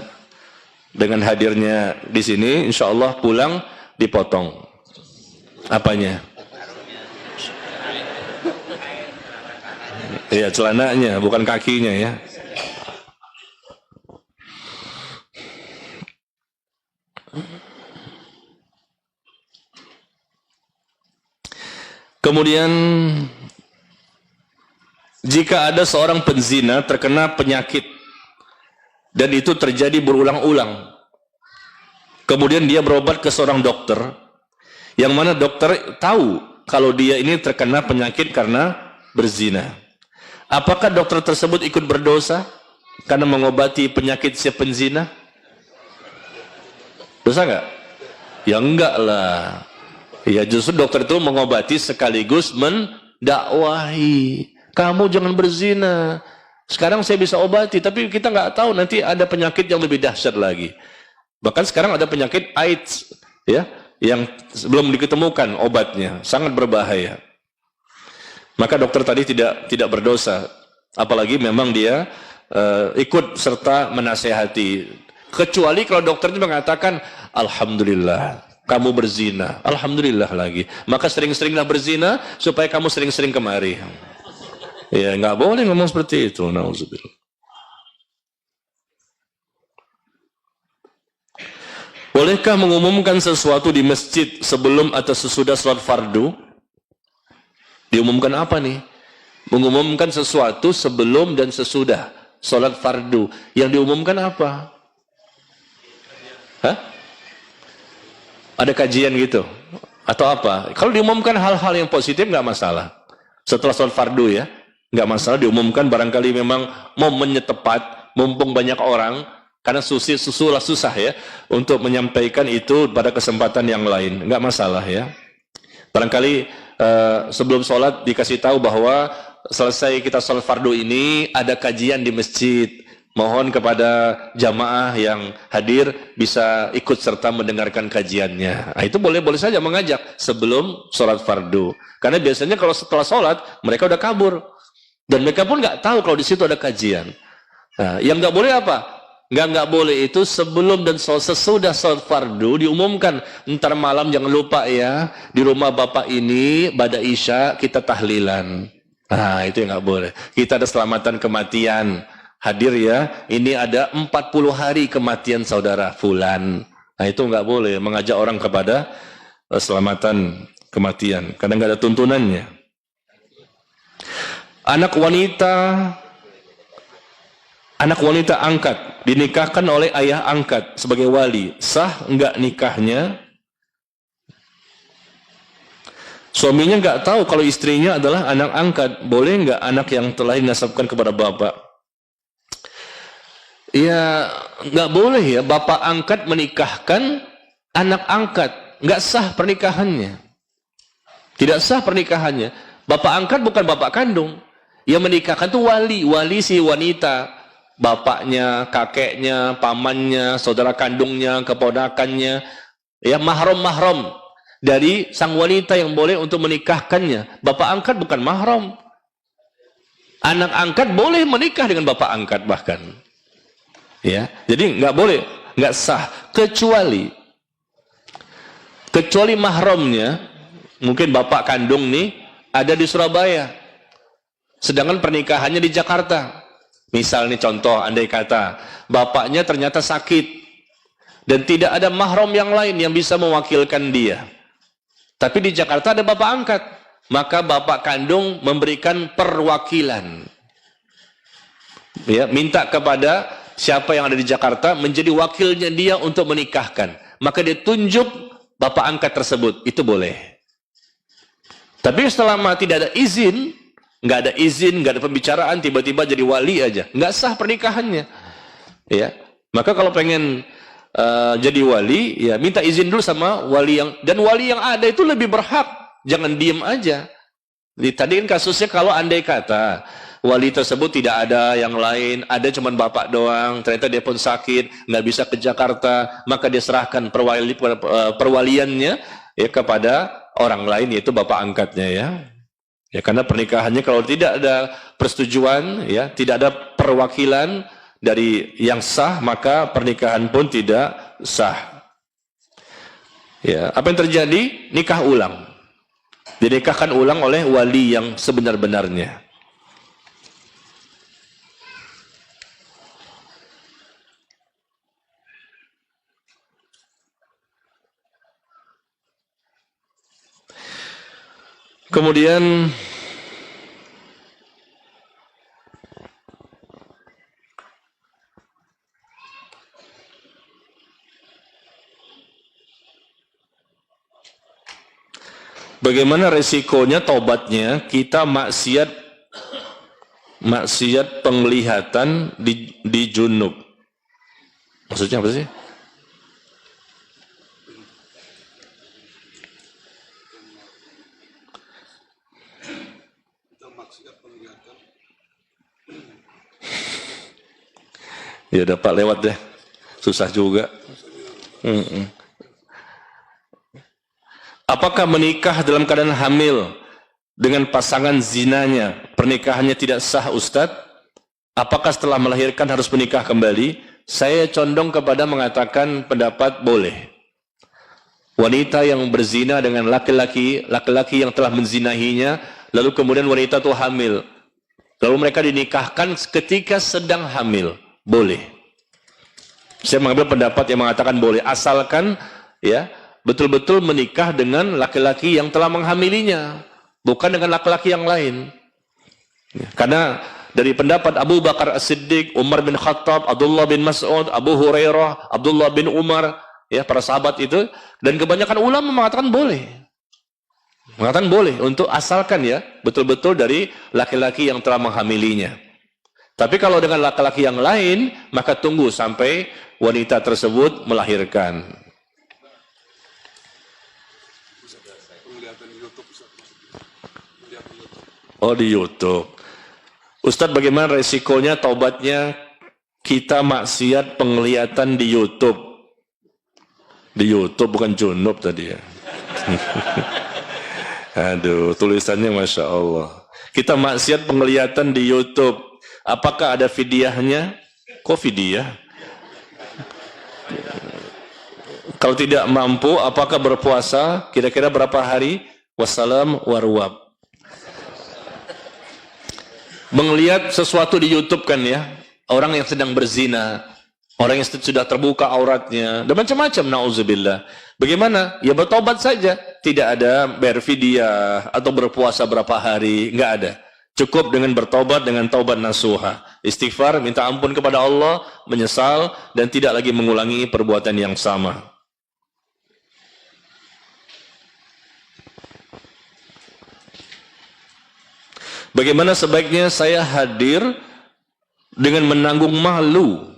dengan hadirnya di sini, insya Allah pulang dipotong. Apanya? Ya, celananya, bukan kakinya, ya. Kemudian, jika ada seorang penzina terkena penyakit dan itu terjadi berulang-ulang, kemudian dia berobat ke seorang dokter, yang mana dokter tahu kalau dia ini terkena penyakit karena berzina. Apakah dokter tersebut ikut berdosa karena mengobati penyakit si penzina? Dosa nggak? Ya enggak lah. Ya justru dokter itu mengobati sekaligus mendakwahi. Kamu jangan berzina. Sekarang saya bisa obati, tapi kita nggak tahu nanti ada penyakit yang lebih dahsyat lagi. Bahkan sekarang ada penyakit AIDS, ya, yang belum diketemukan obatnya, sangat berbahaya. Maka dokter tadi tidak berdosa, apalagi memang dia ikut serta menasehati. Kecuali kalau dokter itu mengatakan, alhamdulillah, kamu berzina, alhamdulillah lagi. Maka sering-seringlah berzina supaya kamu sering-sering kemari. Ya, nggak boleh ngomong seperti itu. Nauzubillah. Bolehkah mengumumkan sesuatu di masjid sebelum atau sesudah sholat fardu? Diumumkan apa nih? Mengumumkan sesuatu sebelum dan sesudah sholat fardu. Yang diumumkan apa? Hah? Ada kajian gitu? Atau apa? Kalau diumumkan hal-hal yang positif nggak masalah. Setelah sholat fardu ya, nggak masalah diumumkan, barangkali memang momennya tepat, mumpung banyak orang, karena susah ya untuk menyampaikan itu pada kesempatan yang lain, nggak masalah ya. Barangkali sebelum sholat dikasih tahu bahwa selesai kita sholat fardu ini ada kajian di masjid. Mohon kepada jamaah yang hadir bisa ikut serta mendengarkan kajiannya. Nah, itu boleh-boleh saja mengajak sebelum sholat fardu. Karena biasanya kalau setelah sholat mereka udah kabur dan mereka pun nggak tahu kalau di situ ada kajian. Nah, yang nggak boleh apa? Nggak boleh itu sebelum dan sesudah sholat fardu diumumkan. Ntar malam jangan lupa ya, di rumah bapak ini pada isya kita tahlilan. Nah, itu yang nggak boleh. Kita ada selamatan kematian. Hadir ya, ini ada 40 hari kematian saudara fulan. Nah, itu nggak boleh mengajak orang kepada selamatan kematian. Karena nggak ada tuntunannya. Anak wanita angkat dinikahkan oleh ayah angkat sebagai wali, sah enggak nikahnya? Suaminya enggak tahu kalau istrinya adalah anak angkat, boleh enggak anak yang telah dinasabkan kepada bapak? Ya, enggak boleh ya, bapak angkat menikahkan anak angkat, enggak sah pernikahannya. Tidak sah pernikahannya. Bapak angkat bukan bapak kandung. Yang menikahkan itu wali si wanita. Bapaknya, kakeknya, pamannya, saudara kandungnya, keponakannya, ya mahram dari sang wanita yang boleh untuk menikahkannya. Bapak angkat bukan mahram. Anak angkat boleh menikah dengan bapak angkat bahkan. Ya, jadi nggak boleh, nggak sah kecuali mahramnya, mungkin bapak kandung nih ada di Surabaya, sedangkan pernikahannya di Jakarta. Misal nih contoh, andai kata bapaknya ternyata sakit dan tidak ada mahram yang lain yang bisa mewakilkan dia. Tapi di Jakarta ada bapak angkat, maka bapak kandung memberikan perwakilan. Ya, minta kepada siapa yang ada di Jakarta menjadi wakilnya dia untuk menikahkan. Maka dia tunjuk bapak angkat tersebut, itu boleh. Tapi selama tidak ada izin, nggak ada pembicaraan, tiba-tiba jadi wali aja, nggak sah pernikahannya. Ya, maka kalau pengen jadi wali, ya minta izin dulu sama wali dan wali yang ada itu lebih berhak, jangan diem aja. Tadi kan kasusnya kalau andai kata wali tersebut tidak ada yang lain, ada cuma bapak doang, ternyata dia pun sakit, nggak bisa ke Jakarta, maka dia serahkan perwaliannya ya kepada orang lain, yaitu bapak angkatnya ya. Ya, karena pernikahannya kalau tidak ada persetujuan, ya, tidak ada perwakilan dari yang sah, maka pernikahan pun tidak sah. Ya, apa yang terjadi? Nikah ulang. Dinikahkan ulang oleh wali yang sebenar-benarnya. Kemudian bagaimana resikonya tobatnya kita maksiat penglihatan di junub? Maksudnya apa sih? Ya dapat lewat deh, susah juga. Apakah menikah dalam keadaan hamil dengan pasangan zinanya, pernikahannya tidak sah, Ustadz? Apakah setelah melahirkan harus menikah kembali? Saya condong kepada mengatakan pendapat boleh. Wanita yang berzina dengan laki-laki yang telah menzinahinya, lalu kemudian wanita itu hamil, lalu mereka dinikahkan ketika sedang hamil, boleh. Saya mengambil pendapat yang mengatakan boleh, asalkan ya betul-betul menikah dengan laki-laki yang telah menghamilinya, bukan dengan laki-laki yang lain. Karena dari pendapat Abu Bakar As-Siddiq, Umar bin Khattab, Abdullah bin Mas'ud, Abu Hurairah, Abdullah bin Umar, ya para sahabat itu, dan kebanyakan ulama mengatakan boleh. Mengatakan boleh untuk asalkan ya betul-betul dari laki-laki yang telah menghamilinya. Tapi kalau dengan laki-laki yang lain, maka tunggu sampai wanita tersebut melahirkan. Oh, di YouTube. Ustadz, bagaimana resikonya taubatnya kita maksiat penglihatan di YouTube? Di YouTube, bukan junub tadi ya. Aduh, tulisannya Masya Allah. Kita maksiat penglihatan di YouTube. Apakah ada fidyahnya? Kok fidyah? Kalau tidak mampu, apakah berpuasa? Kira-kira berapa hari? Wassalam warwab. Melihat sesuatu di YouTube kan ya, orang yang sedang berzina, orang yang sudah terbuka auratnya, dan macam-macam, na'udzubillah. Bagaimana? Ya bertobat saja. Tidak ada berfidyah atau berpuasa berapa hari, nggak ada. Cukup dengan bertobat dengan taubat nasuha. Istighfar, minta ampun kepada Allah, menyesal, dan tidak lagi mengulangi perbuatan yang sama. Bagaimana sebaiknya saya hadir dengan menanggung malu,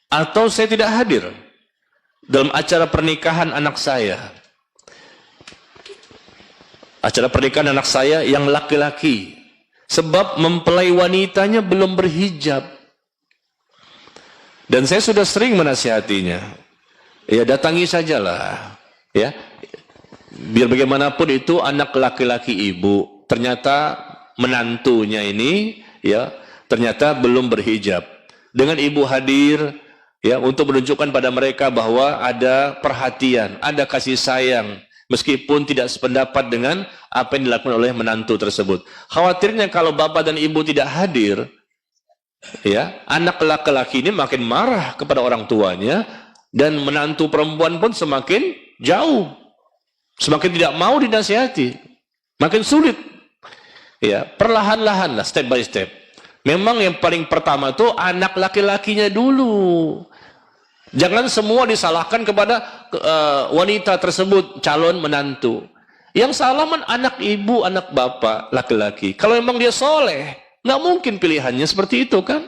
atau saya tidak hadir dalam acara pernikahan anak saya? Acara pernikahan anak saya yang laki-laki. Sebab mempelai wanitanya belum berhijab. Dan saya sudah sering menasihatinya. Ya datangi sajalah. Ya. Biar bagaimanapun itu anak laki-laki ibu. Ternyata menantunya ini ya ternyata belum berhijab. Dengan ibu hadir ya untuk menunjukkan pada mereka bahwa ada perhatian, ada kasih sayang. Meskipun tidak sependapat dengan apa yang dilakukan oleh menantu tersebut. Khawatirnya kalau bapak dan ibu tidak hadir, ya, anak laki-laki ini makin marah kepada orang tuanya, dan menantu perempuan pun semakin jauh, semakin tidak mau dinasihati, makin sulit. Ya, perlahan-lahan lah, step by step. Memang yang paling pertama itu anak laki-lakinya dulu. Jangan semua disalahkan kepada wanita tersebut, calon menantu. Yang salah kan anak ibu, anak bapak, laki-laki. Kalau memang dia soleh, nggak mungkin pilihannya seperti itu kan?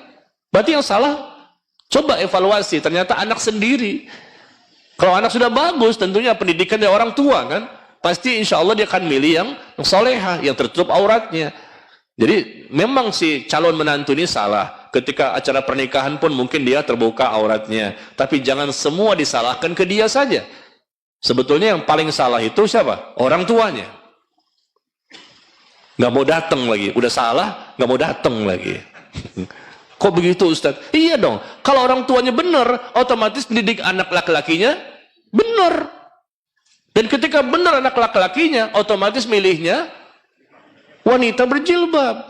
Berarti yang salah, coba evaluasi. Ternyata anak sendiri. Kalau anak sudah bagus, tentunya pendidikan dari orang tua kan? Pasti insya Allah dia akan milih yang soleha, yang tertutup auratnya. Jadi memang si calon menantu ini salah. Ketika acara pernikahan pun mungkin dia terbuka auratnya. Tapi jangan semua disalahkan ke dia saja. Sebetulnya yang paling salah itu siapa? Orang tuanya. Nggak mau datang lagi. Udah salah, nggak mau datang lagi. Kok begitu Ustaz? Iya dong. Kalau orang tuanya benar, otomatis pendidik anak laki-lakinya benar. Dan ketika benar anak laki-lakinya, otomatis milihnya wanita berjilbab.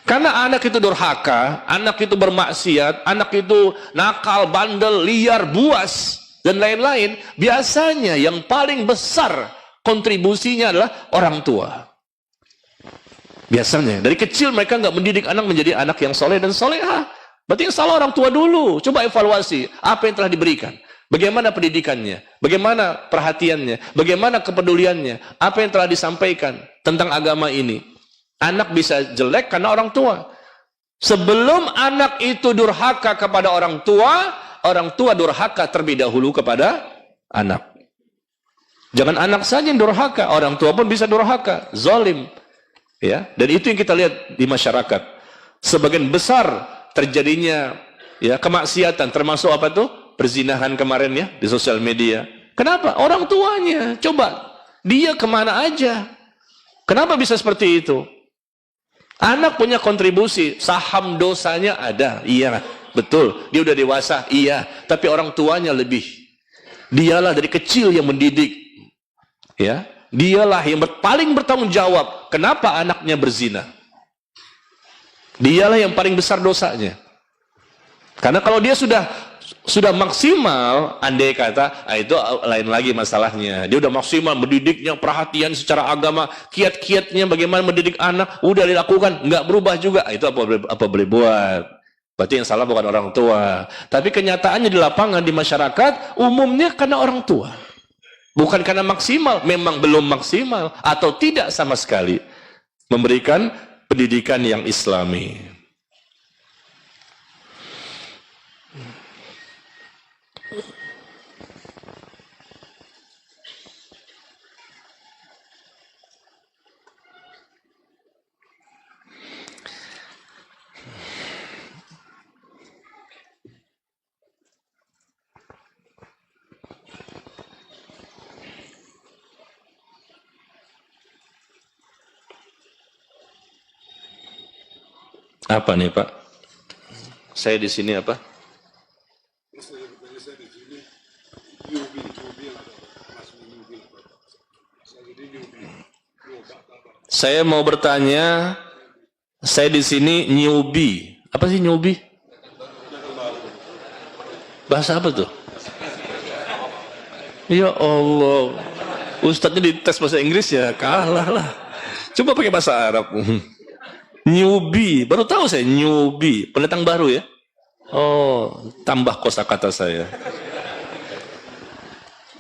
Karena anak itu durhaka, anak itu bermaksiat, anak itu nakal, bandel, liar, buas, dan lain-lain. Biasanya yang paling besar kontribusinya adalah orang tua. Biasanya, dari kecil mereka nggak mendidik anak menjadi anak yang soleh dan soleha. Berarti yang salah orang tua dulu. Coba evaluasi apa yang telah diberikan. Bagaimana pendidikannya, bagaimana perhatiannya, bagaimana kepeduliannya, apa yang telah disampaikan tentang agama ini. Anak bisa jelek karena orang tua. Sebelum anak itu durhaka kepada orang tua durhaka terlebih dahulu kepada anak. Jangan anak saja yang durhaka, orang tua pun bisa durhaka, zalim. Ya, dan itu yang kita lihat di masyarakat. Sebagian besar terjadinya ya kemaksiatan, termasuk apa tuh? Perzinahan kemarin ya di sosial media. Kenapa? Orang tuanya. Coba dia kemana aja? Kenapa bisa seperti itu? Anak punya kontribusi, saham dosanya ada, iya, betul. Dia udah dewasa, iya. Tapi orang tuanya lebih. Dialah dari kecil yang mendidik, ya. Dialah yang paling bertanggung jawab. Kenapa anaknya berzina? Dialah yang paling besar dosanya. Karena kalau dia sudah sudah maksimal, andai kata, itu lain lagi masalahnya. Dia udah maksimal mendidiknya, perhatian secara agama, kiat-kiatnya bagaimana mendidik anak, udah dilakukan, nggak berubah juga. Itu apa boleh buat? Berarti yang salah bukan orang tua. Tapi kenyataannya di lapangan, di masyarakat, umumnya karena orang tua. Bukan karena maksimal, memang belum maksimal, atau tidak sama sekali memberikan pendidikan yang islami. Apa nih Pak? Saya di sini apa? Saya mau bertanya, saya di sini newbie. Apa sih newbie? Bahasa apa tuh? Ya Allah, Ustadznya dites bahasa Inggris ya kalah lah. Coba pakai bahasa Arab. Newbie, baru tahu saya newbie, pendatang baru ya. Oh, tambah kosakata saya.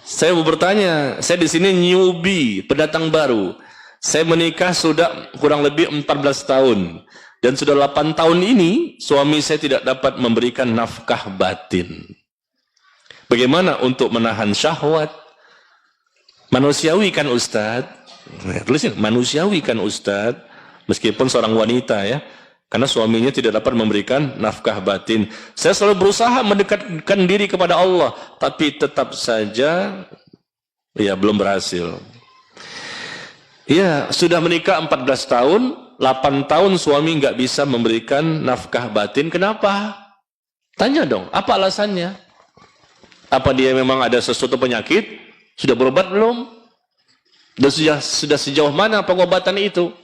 Saya mau bertanya, saya di sini newbie, pendatang baru. Saya menikah sudah kurang lebih 14 tahun. Dan sudah 8 tahun ini, suami saya tidak dapat memberikan nafkah batin. Bagaimana untuk menahan syahwat? Manusiawi kan Ustadz? Tulisin, manusiawi kan Ustadz? Meskipun seorang wanita ya, karena suaminya tidak dapat memberikan nafkah batin. Saya selalu berusaha mendekatkan diri kepada Allah, tapi tetap saja ya belum berhasil. Ya, sudah menikah 14 tahun, 8 tahun suami nggak bisa memberikan nafkah batin. Kenapa? Tanya dong, apa alasannya? Apa dia memang ada sesuatu penyakit? Sudah berobat belum? Dan sudah sejauh mana pengobatan itu?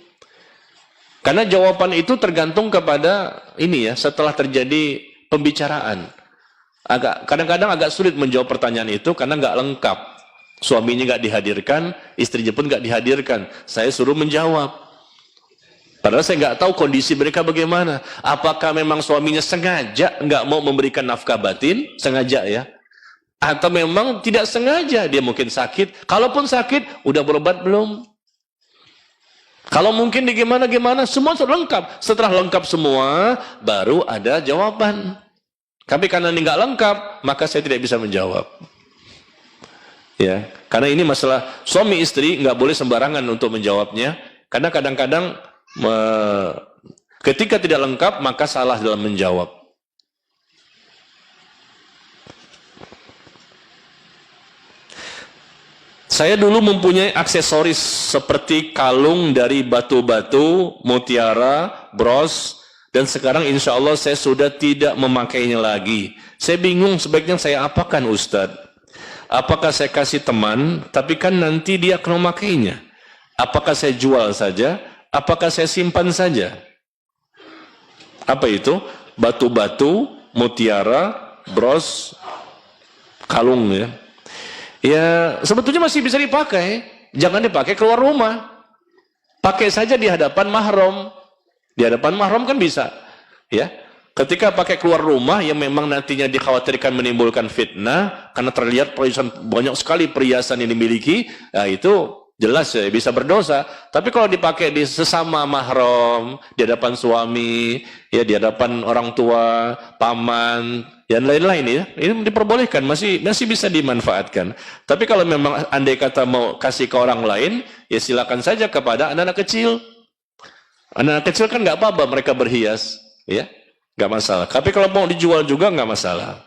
Karena jawaban itu tergantung kepada ini ya, setelah terjadi pembicaraan. Kadang-kadang agak sulit menjawab pertanyaan itu karena nggak lengkap. Suaminya nggak dihadirkan, istrinya pun nggak dihadirkan. Saya suruh menjawab. Padahal saya nggak tahu kondisi mereka bagaimana. Apakah memang suaminya sengaja nggak mau memberikan nafkah batin? Sengaja ya. Atau memang tidak sengaja, dia mungkin sakit. Kalaupun sakit, udah berobat belum? Kalau mungkin di gimana, semua sudah lengkap. Setelah lengkap semua, baru ada jawaban. Tapi karena ini nggak lengkap, maka saya tidak bisa menjawab. Ya, karena ini masalah suami istri nggak boleh sembarangan untuk menjawabnya. Karena kadang-kadang ketika tidak lengkap, maka salah dalam menjawab. Saya dulu mempunyai aksesoris seperti kalung dari batu-batu, mutiara, bros, dan sekarang insya Allah saya sudah tidak memakainya lagi. Saya bingung sebaiknya saya apakan Ustadz? Apakah saya kasih teman, tapi kan nanti dia akan memakainya? Apakah saya jual saja? Apakah saya simpan saja? Apa itu? Batu-batu, mutiara, bros, kalung ya. Ya, sebetulnya masih bisa dipakai. Jangan dipakai keluar rumah. Pakai saja di hadapan mahram. Di hadapan mahram kan bisa. Ya. Ketika pakai keluar rumah yang memang nantinya dikhawatirkan menimbulkan fitnah karena terlihat perhiasan banyak sekali perhiasan yang dimiliki, nah itu jelas ya bisa berdosa. Tapi kalau dipakai di sesama mahram, di hadapan suami, ya di hadapan orang tua, paman, dan lain-lain ya, ini diperbolehkan, masih bisa dimanfaatkan. Tapi kalau memang andai kata mau kasih ke orang lain, ya silakan saja kepada anak-anak kecil. Anak-anak kecil kan nggak apa-apa mereka berhias, ya nggak masalah. Tapi kalau mau dijual juga nggak masalah.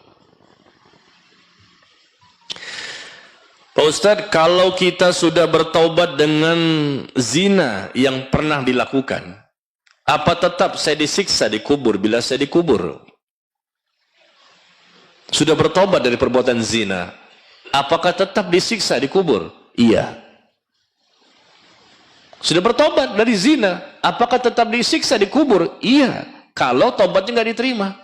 Pak Ustadz, kalau kita sudah bertaubat dengan zina yang pernah dilakukan, apa tetap saya disiksa di kubur bila saya dikubur? Sudah bertobat dari perbuatan zina, apakah tetap disiksa di kubur? Iya. Sudah bertobat dari zina, apakah tetap disiksa di kubur? Iya. Kalau tobatnya nggak diterima.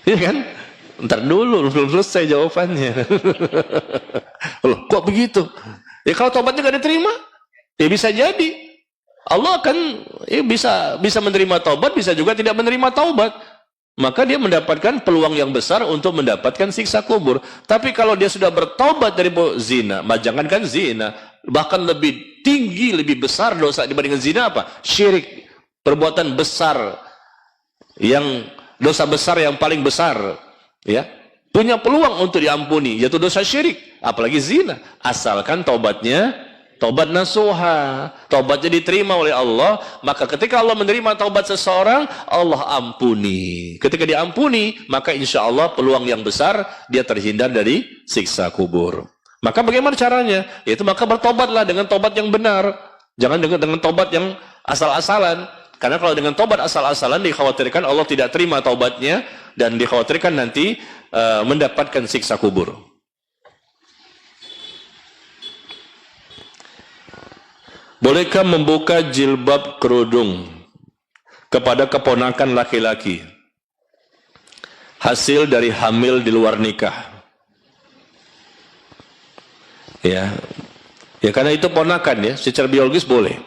Iya kan? Ntar dulu, belum selesai jawabannya. Loh, kok begitu? Ya kalau tobatnya nggak diterima, ya bisa jadi Allah akan bisa menerima taubat, bisa juga tidak menerima taubat. Maka dia mendapatkan peluang yang besar untuk mendapatkan siksa kubur. Tapi kalau dia sudah bertaubat dari zina, jangankan zina, bahkan lebih tinggi, lebih besar dosa dibandingkan zina apa? Syirik, perbuatan besar, dosa besar yang paling besar, ya, punya peluang untuk diampuni, yaitu dosa syirik, apalagi zina, asalkan taubatnya taubat nasuha, taubatnya diterima oleh Allah. Maka ketika Allah menerima taubat seseorang, Allah ampuni. Ketika diampuni, maka insya Allah peluang yang besar dia terhindar dari siksa kubur. Maka bagaimana caranya? Yaitu maka bertobatlah dengan tobat yang benar, jangan dengan tobat yang asal-asalan. Karena kalau dengan tobat asal-asalan dikhawatirkan Allah tidak terima taubatnya dan dikhawatirkan nanti mendapatkan siksa kubur. Bolehkah membuka jilbab kerudung kepada keponakan laki-laki hasil dari hamil di luar nikah? Ya, karena itu ponakan ya, secara biologis boleh.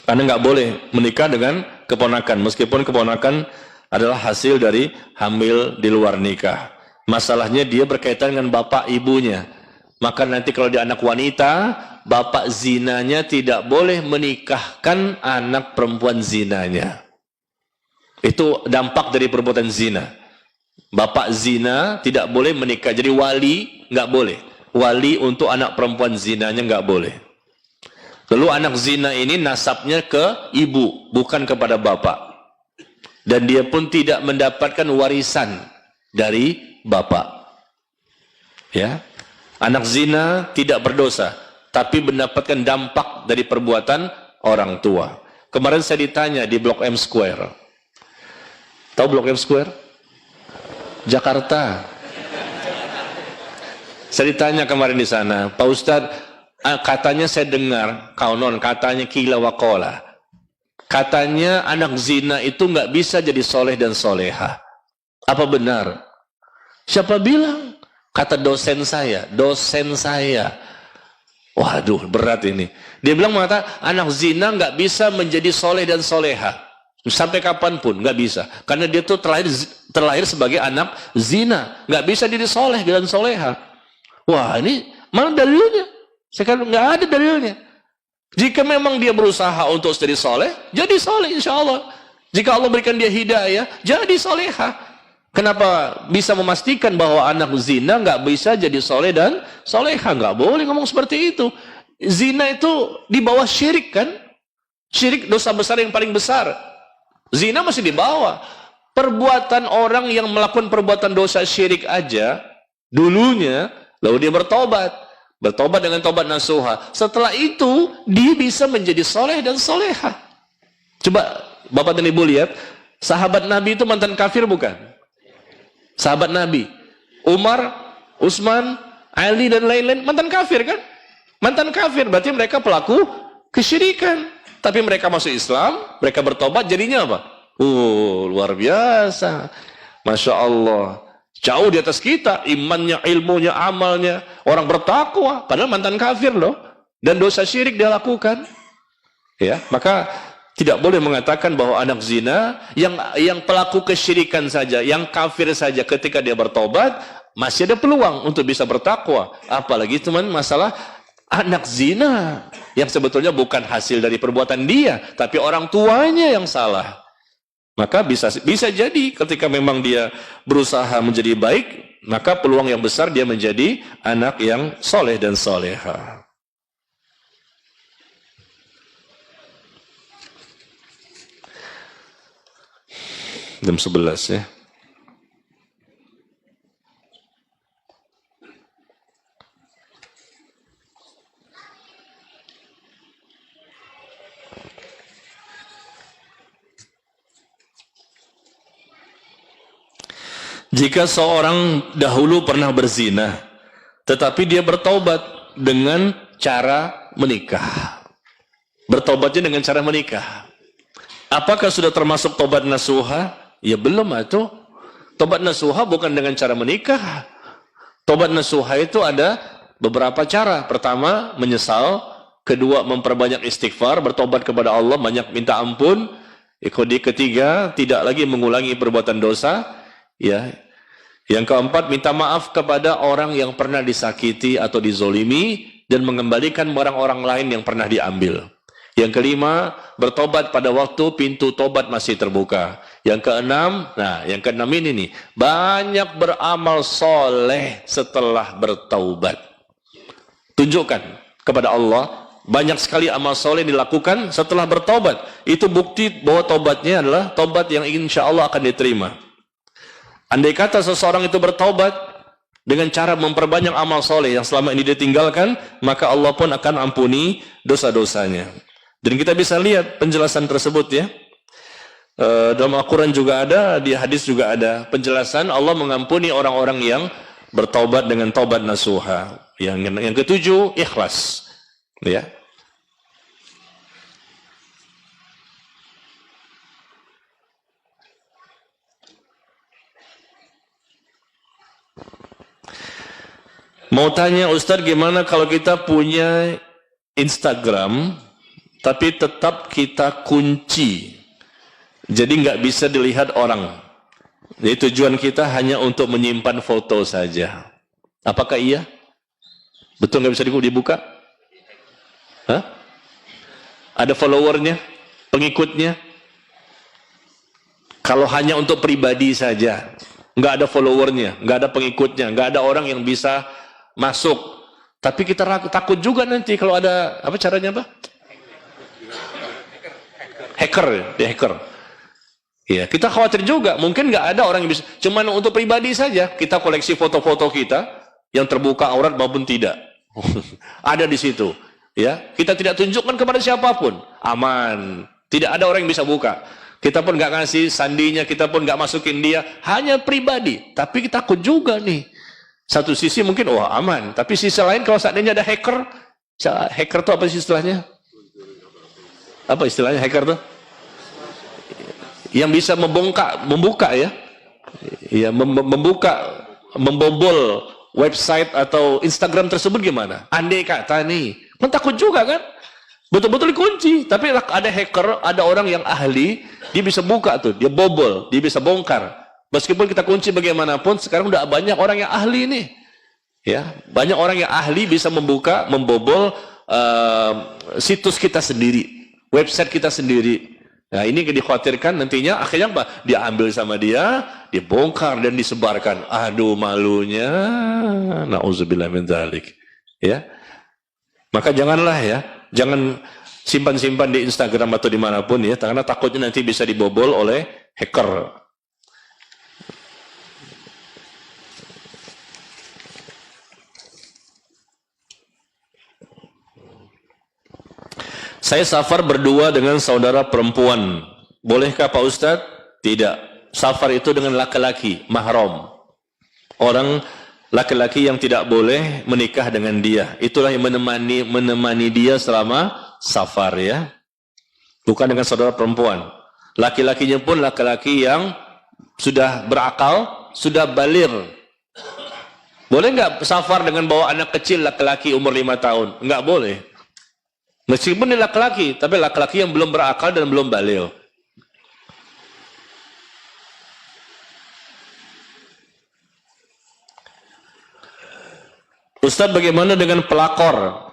Karena nggak boleh menikah dengan keponakan, meskipun keponakan adalah hasil dari hamil di luar nikah. Masalahnya dia berkaitan dengan bapak ibunya. Maka nanti kalau dia anak wanita, bapak zinanya tidak boleh menikahkan anak perempuan zinanya. Itu dampak dari perbuatan zina. Bapak zina tidak boleh menikah. Jadi wali nggak boleh. Wali untuk anak perempuan zinanya nggak boleh. Lalu anak zina ini nasabnya ke ibu, bukan kepada bapak. Dan dia pun tidak mendapatkan warisan dari bapak. Ya. Anak zina tidak berdosa, tapi mendapatkan dampak dari perbuatan orang tua. Kemarin saya ditanya di Blok M Square. Tahu Blok M Square? Jakarta. Saya ditanya kemarin di sana, Pak Ustadz, katanya saya dengar, kaunon, katanya kila wakola. Katanya anak zina itu nggak bisa jadi soleh dan soleha. Apa benar? Siapa bilang? Kata dosen saya. Waduh, berat ini. Dia bilang, anak zina nggak bisa menjadi soleh dan soleha. Sampai kapanpun, nggak bisa. Karena dia tuh terlahir sebagai anak zina. Nggak bisa jadi soleh dan soleha. Wah, ini mana dalilnya? Saya kan nggak ada dalilnya. Jika memang dia berusaha untuk jadi soleh insya Allah. Jika Allah berikan dia hidayah, jadi soleha. Kenapa bisa memastikan bahwa anak zina nggak bisa jadi soleh dan soleha? Nggak boleh ngomong seperti itu. Zina itu di bawah syirik kan? Syirik dosa besar yang paling besar. Zina masih di bawah. Perbuatan orang yang melakukan perbuatan dosa syirik aja dulunya, lalu dia bertobat dengan tobat nasuha. Setelah itu dia bisa menjadi soleh dan soleha. Coba Bapak dan Ibu lihat, sahabat Nabi itu mantan kafir bukan? Sahabat Nabi, Umar, Utsman, Ali dan lain-lain mantan kafir kan? Mantan kafir berarti mereka pelaku kesyirikan. Tapi mereka masuk Islam, mereka bertobat, jadinya apa? Luar biasa. Masya Allah. Jauh di atas kita, imannya, ilmunya, amalnya. Orang bertakwa, padahal mantan kafir loh. Dan dosa syirik dia lakukan. Ya, maka tidak boleh mengatakan bahwa anak zina yang pelaku kesyirikan saja, yang kafir saja ketika dia bertobat masih ada peluang untuk bisa bertakwa. Apalagi teman masalah anak zina yang sebetulnya bukan hasil dari perbuatan dia, tapi orang tuanya yang salah. Maka bisa jadi ketika memang dia berusaha menjadi baik, maka peluang yang besar dia menjadi anak yang soleh dan soleha. Jam 11 ya. Jika seorang dahulu pernah berzina, tetapi dia bertaubat dengan cara menikah. Bertaubatnya dengan cara menikah. Apakah sudah termasuk taubat nasuha? Ya belum atuh. Tobat nasuha bukan dengan cara menikah. Tobat nasuha itu ada beberapa cara. Pertama, menyesal. Kedua, memperbanyak istighfar, bertobat kepada Allah, banyak minta ampun. Ketiga, tidak lagi mengulangi perbuatan dosa. Ya. Yang keempat, minta maaf kepada orang yang pernah disakiti atau dizolimi dan mengembalikan barang orang lain yang pernah diambil. Yang kelima, bertobat pada waktu pintu tobat masih terbuka. Yang keenam, yang keenam ini nih, banyak beramal soleh setelah bertaubat. Tunjukkan kepada Allah, banyak sekali amal soleh dilakukan setelah bertobat. Itu bukti bahwa tobatnya adalah tobat yang insya Allah akan diterima. Andai kata seseorang itu bertobat dengan cara memperbanyak amal soleh yang selama ini ditinggalkan, maka Allah pun akan ampuni dosa-dosanya. Dan kita bisa lihat penjelasan tersebut ya. Dalam Al-Quran juga ada, di hadis juga ada penjelasan Allah mengampuni orang-orang yang bertobat dengan tobat nasuha. Yang ketujuh, ikhlas. Ya. Mau tanya Ustadz, gimana kalau kita punya Instagram tapi tetap kita kunci, jadi nggak bisa dilihat orang. Jadi tujuan kita hanya untuk menyimpan foto saja. Apakah iya? Betul nggak bisa dibuka? Hah? Ada followernya, pengikutnya? Kalau hanya untuk pribadi saja, nggak ada followernya, nggak ada pengikutnya, nggak ada orang yang bisa masuk. Tapi kita takut juga nanti kalau ada, apa caranya apa? Hacker. Ya, kita khawatir juga, mungkin nggak ada orang yang bisa, cuman untuk pribadi saja, kita koleksi foto-foto kita, yang terbuka aurat maupun tidak. Ada di situ. Ya, kita tidak tunjukkan kepada siapapun, aman. Tidak ada orang yang bisa buka. Kita pun nggak ngasih sandinya, kita pun nggak masukin dia, hanya pribadi. Tapi kita takut juga nih. Satu sisi mungkin, aman. Tapi sisi lain kalau seandainya ada hacker itu apa sih istilahnya? Apa istilahnya hacker tuh? Yang bisa membuka ya. Ya, membobol website atau Instagram tersebut gimana? Andai kata nih, kan takut juga kan? Betul-betul dikunci. Tapi ada hacker, ada orang yang ahli, dia bisa buka tuh, dia bobol, dia bisa bongkar. Meskipun kita kunci bagaimanapun, sekarang udah banyak orang yang ahli nih. Ya, banyak orang yang ahli bisa membuka, membobol situs kita sendiri, website kita sendiri. Nah, ini dikhawatirkan nantinya akhirnya apa? Diambil sama dia, dibongkar dan disebarkan. Aduh, malunya. Nauzubillah min dzalik. Ya. Maka janganlah ya, jangan simpan-simpan di Instagram atau dimanapun ya, karena takutnya nanti bisa dibobol oleh hacker. Saya safar berdua dengan saudara perempuan. Bolehkah Pak Ustadz? Tidak. Safar itu dengan laki-laki, mahram. Orang laki-laki yang tidak boleh menikah dengan dia. Itulah yang menemani dia selama safar ya. Bukan dengan saudara perempuan. Laki-lakinya pun laki-laki yang sudah berakal, sudah balir. Boleh nggak safar dengan bawa anak kecil laki-laki umur 5 tahun? Nggak boleh. Meskipun dia laki-laki, tapi laki-laki yang belum berakal dan belum baligh. Ustadz, bagaimana dengan pelakor?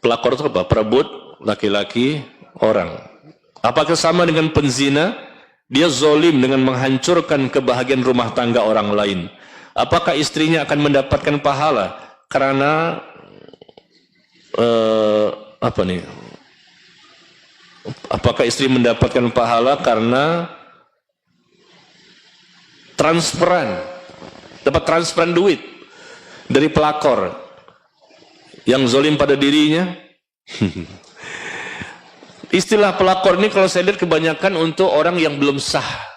Pelakor itu apa? Perebut laki-laki orang. Apakah sama dengan penzina? Dia zolim dengan menghancurkan kebahagiaan rumah tangga orang lain. Apakah istrinya akan mendapatkan pahala? Karena apakah istri mendapatkan pahala karena dapat transferan duit dari pelakor yang zolim pada dirinya? Istilah pelakor ini kalau saya lihat kebanyakan untuk orang yang belum sah.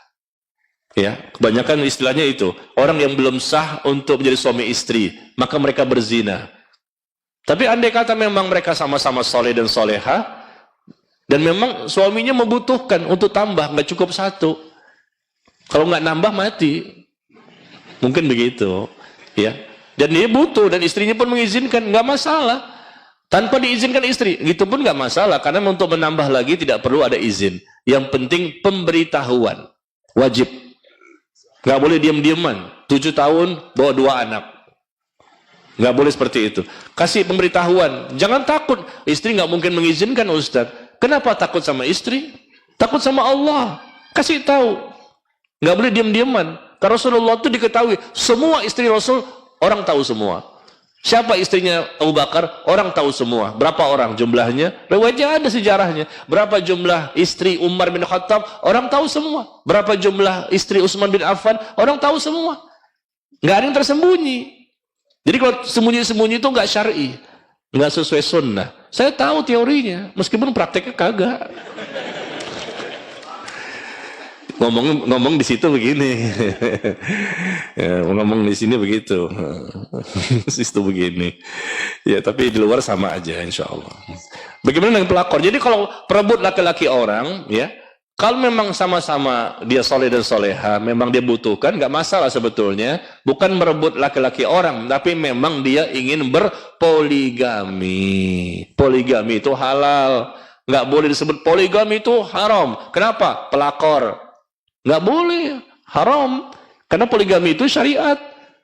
Ya, kebanyakan istilahnya itu, orang yang belum sah untuk menjadi suami istri, maka mereka berzina. Tapi andai kata memang mereka sama-sama soleh dan soleha, dan memang suaminya membutuhkan untuk tambah, nggak cukup satu. Kalau nggak nambah mati. Mungkin begitu, ya. Dan dia butuh dan istrinya pun mengizinkan, nggak masalah. Tanpa diizinkan istri, gitu pun nggak masalah. Karena untuk menambah lagi tidak perlu ada izin. Yang penting pemberitahuan, wajib. Nggak boleh diam-diaman. 7 tahun bawa 2 anak. Nggak boleh seperti itu. Kasih pemberitahuan. Jangan takut. Istri nggak mungkin mengizinkan, Ustaz. Kenapa takut sama istri? Takut sama Allah. Kasih tahu. Nggak boleh diam-diaman. Karena Rasulullah itu diketahui. Semua istri Rasul, orang tahu semua. Siapa istrinya Abu Bakar? Orang tahu semua. Berapa orang jumlahnya? Riwayatnya ada sejarahnya. Berapa jumlah istri Umar bin Khattab? Orang tahu semua. Berapa jumlah istri Utsman bin Affan? Orang tahu semua. Nggak ada yang tersembunyi. Jadi kalau sembunyi-sembunyi itu nggak syar'i, nggak sesuai sunnah. Saya tahu teorinya, meskipun prakteknya kagak. Ngomong di situ begini, ya, ngomong di sini begitu, situ begini. Ya, tapi di luar sama aja, insya Allah. Bagaimana dengan pelakor? Jadi kalau perebut laki-laki orang, ya. Kalau memang sama-sama dia soleh dan soleha, memang dia butuhkan, nggak masalah sebetulnya. Bukan merebut laki-laki orang, tapi memang dia ingin berpoligami. Poligami itu halal. Nggak boleh disebut poligami itu haram. Kenapa? Pelakor. Nggak boleh. Haram. Karena poligami itu syariat.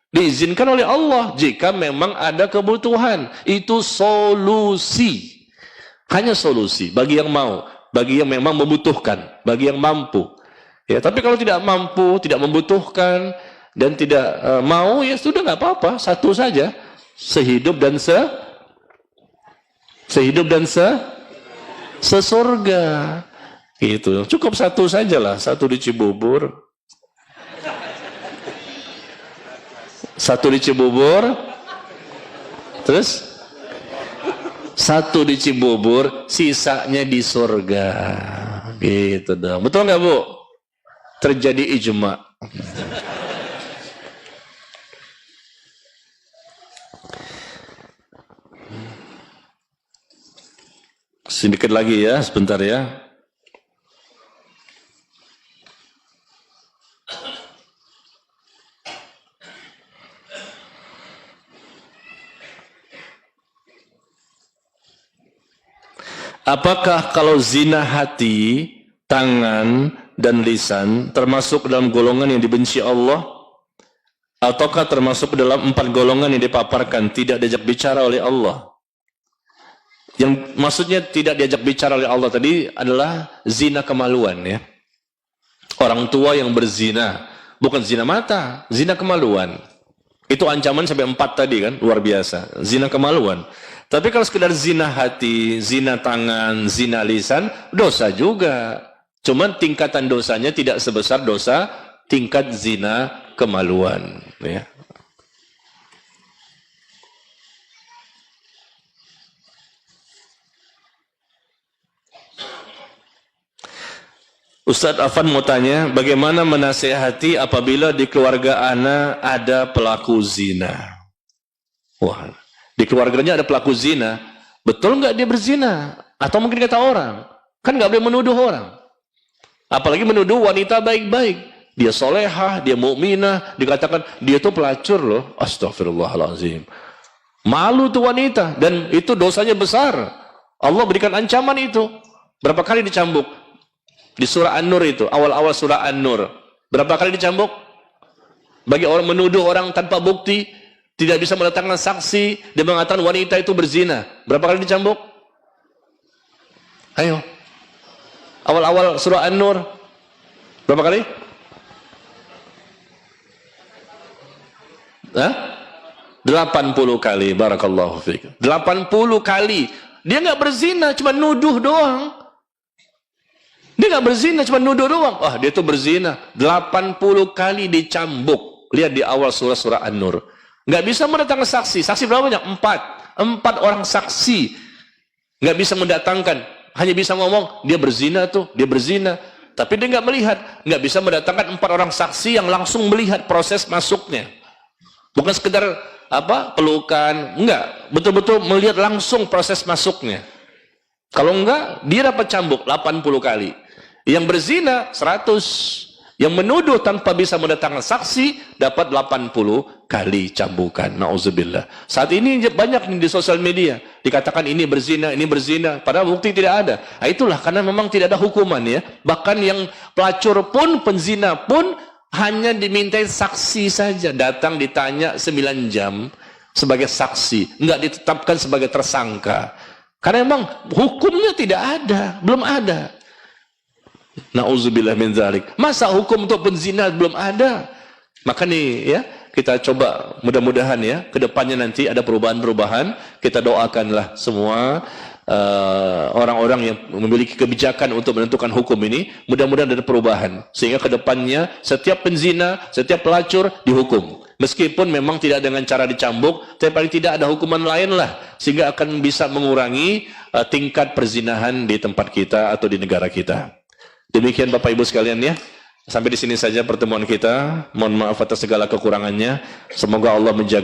Diizinkan oleh Allah. Jika memang ada kebutuhan. Itu solusi. Hanya solusi bagi yang mau. Bagi yang memang membutuhkan, bagi yang mampu. Ya, tapi kalau tidak mampu, tidak membutuhkan dan tidak mau, ya sudah nggak apa-apa, satu saja. Sehidup dan sesurga. Gitu. Cukup satu sajalah, satu di Cibubur. Satu di Cibubur. Terus satu di Cibubur, sisanya di surga. Gitu dong. Betul nggak, Bu? Terjadi ijma. Sedikit lagi ya, sebentar ya. Apakah kalau zina hati, tangan, dan lisan termasuk dalam golongan yang dibenci Allah? Ataukah termasuk dalam 4 golongan yang dipaparkan, tidak diajak bicara oleh Allah? Yang maksudnya tidak diajak bicara oleh Allah tadi adalah zina kemaluan, ya. Orang tua yang berzina, bukan zina mata, zina kemaluan. Itu ancaman sampai 4 tadi kan, luar biasa. Zina kemaluan. Tapi kalau sekedar zina hati, zina tangan, zina lisan, dosa juga. Cuman tingkatan dosanya tidak sebesar dosa tingkat zina kemaluan. Ya. Ustadz Afan mau tanya, bagaimana menasehati apabila di keluarga ana ada pelaku zina? Wah. Di keluarganya ada pelaku zina, betul nggak dia berzina? Atau mungkin kata orang, kan nggak boleh menuduh orang. Apalagi menuduh wanita baik-baik. Dia solehah, dia mukminah, dikatakan dia tuh pelacur loh. Astagfirullahaladzim. Malu tuh wanita, dan itu dosanya besar. Allah berikan ancaman itu. Berapa kali dicambuk? Di surah An-Nur itu, awal-awal surah An-Nur. Berapa kali dicambuk? Bagi orang menuduh orang tanpa bukti, tidak bisa mendatangkan saksi, dia mengatakan wanita itu berzina. Berapa kali dicambuk? Ayo. Awal-awal surah An-Nur. Berapa kali? Hah? 80 kali. Barakallahu fiik. 80 kali. Dia nggak berzina, cuma nuduh doang. Dia nggak berzina, cuma nuduh doang. Wah, dia itu berzina. 80 kali dicambuk. Lihat di awal surah An-Nur. Nggak bisa mendatangkan saksi. Saksi berapa banyak? 4 orang saksi. Nggak bisa mendatangkan. Hanya bisa ngomong, dia berzina tuh, dia berzina. Tapi dia nggak melihat. Nggak bisa mendatangkan 4 orang saksi yang langsung melihat proses masuknya. Bukan sekedar pelukan. Enggak. Betul-betul melihat langsung proses masuknya. Kalau enggak, dia dapat cambuk 80 kali. Yang berzina 100. Yang menuduh tanpa bisa mendatangkan saksi dapat 80 kali cambukan. Nauzubillah. Saat ini banyak di sosial media dikatakan ini berzina, padahal bukti tidak ada. Nah, itulah karena memang tidak ada hukuman ya. Bahkan yang pelacur pun, penzina pun hanya dimintai saksi saja. Datang ditanya 9 jam sebagai saksi, enggak ditetapkan sebagai tersangka. Karena memang hukumnya tidak ada, belum ada. Nauzubillah min dzalik. Masa hukum untuk penzina belum ada? Maka nih ya, kita coba mudah-mudahan ya, kedepannya nanti ada perubahan-perubahan. Kita doakanlah semua orang-orang yang memiliki kebijakan untuk menentukan hukum ini, mudah-mudahan ada perubahan. Sehingga kedepannya setiap penzina, setiap pelacur dihukum. Meskipun memang tidak dengan cara dicambuk, tapi paling tidak ada hukuman lain lah. Sehingga akan bisa mengurangi tingkat perzinahan di tempat kita atau di negara kita. Demikian Bapak Ibu sekalian ya. Sampai di sini saja pertemuan kita. Mohon maaf atas segala kekurangannya. Semoga Allah menjaga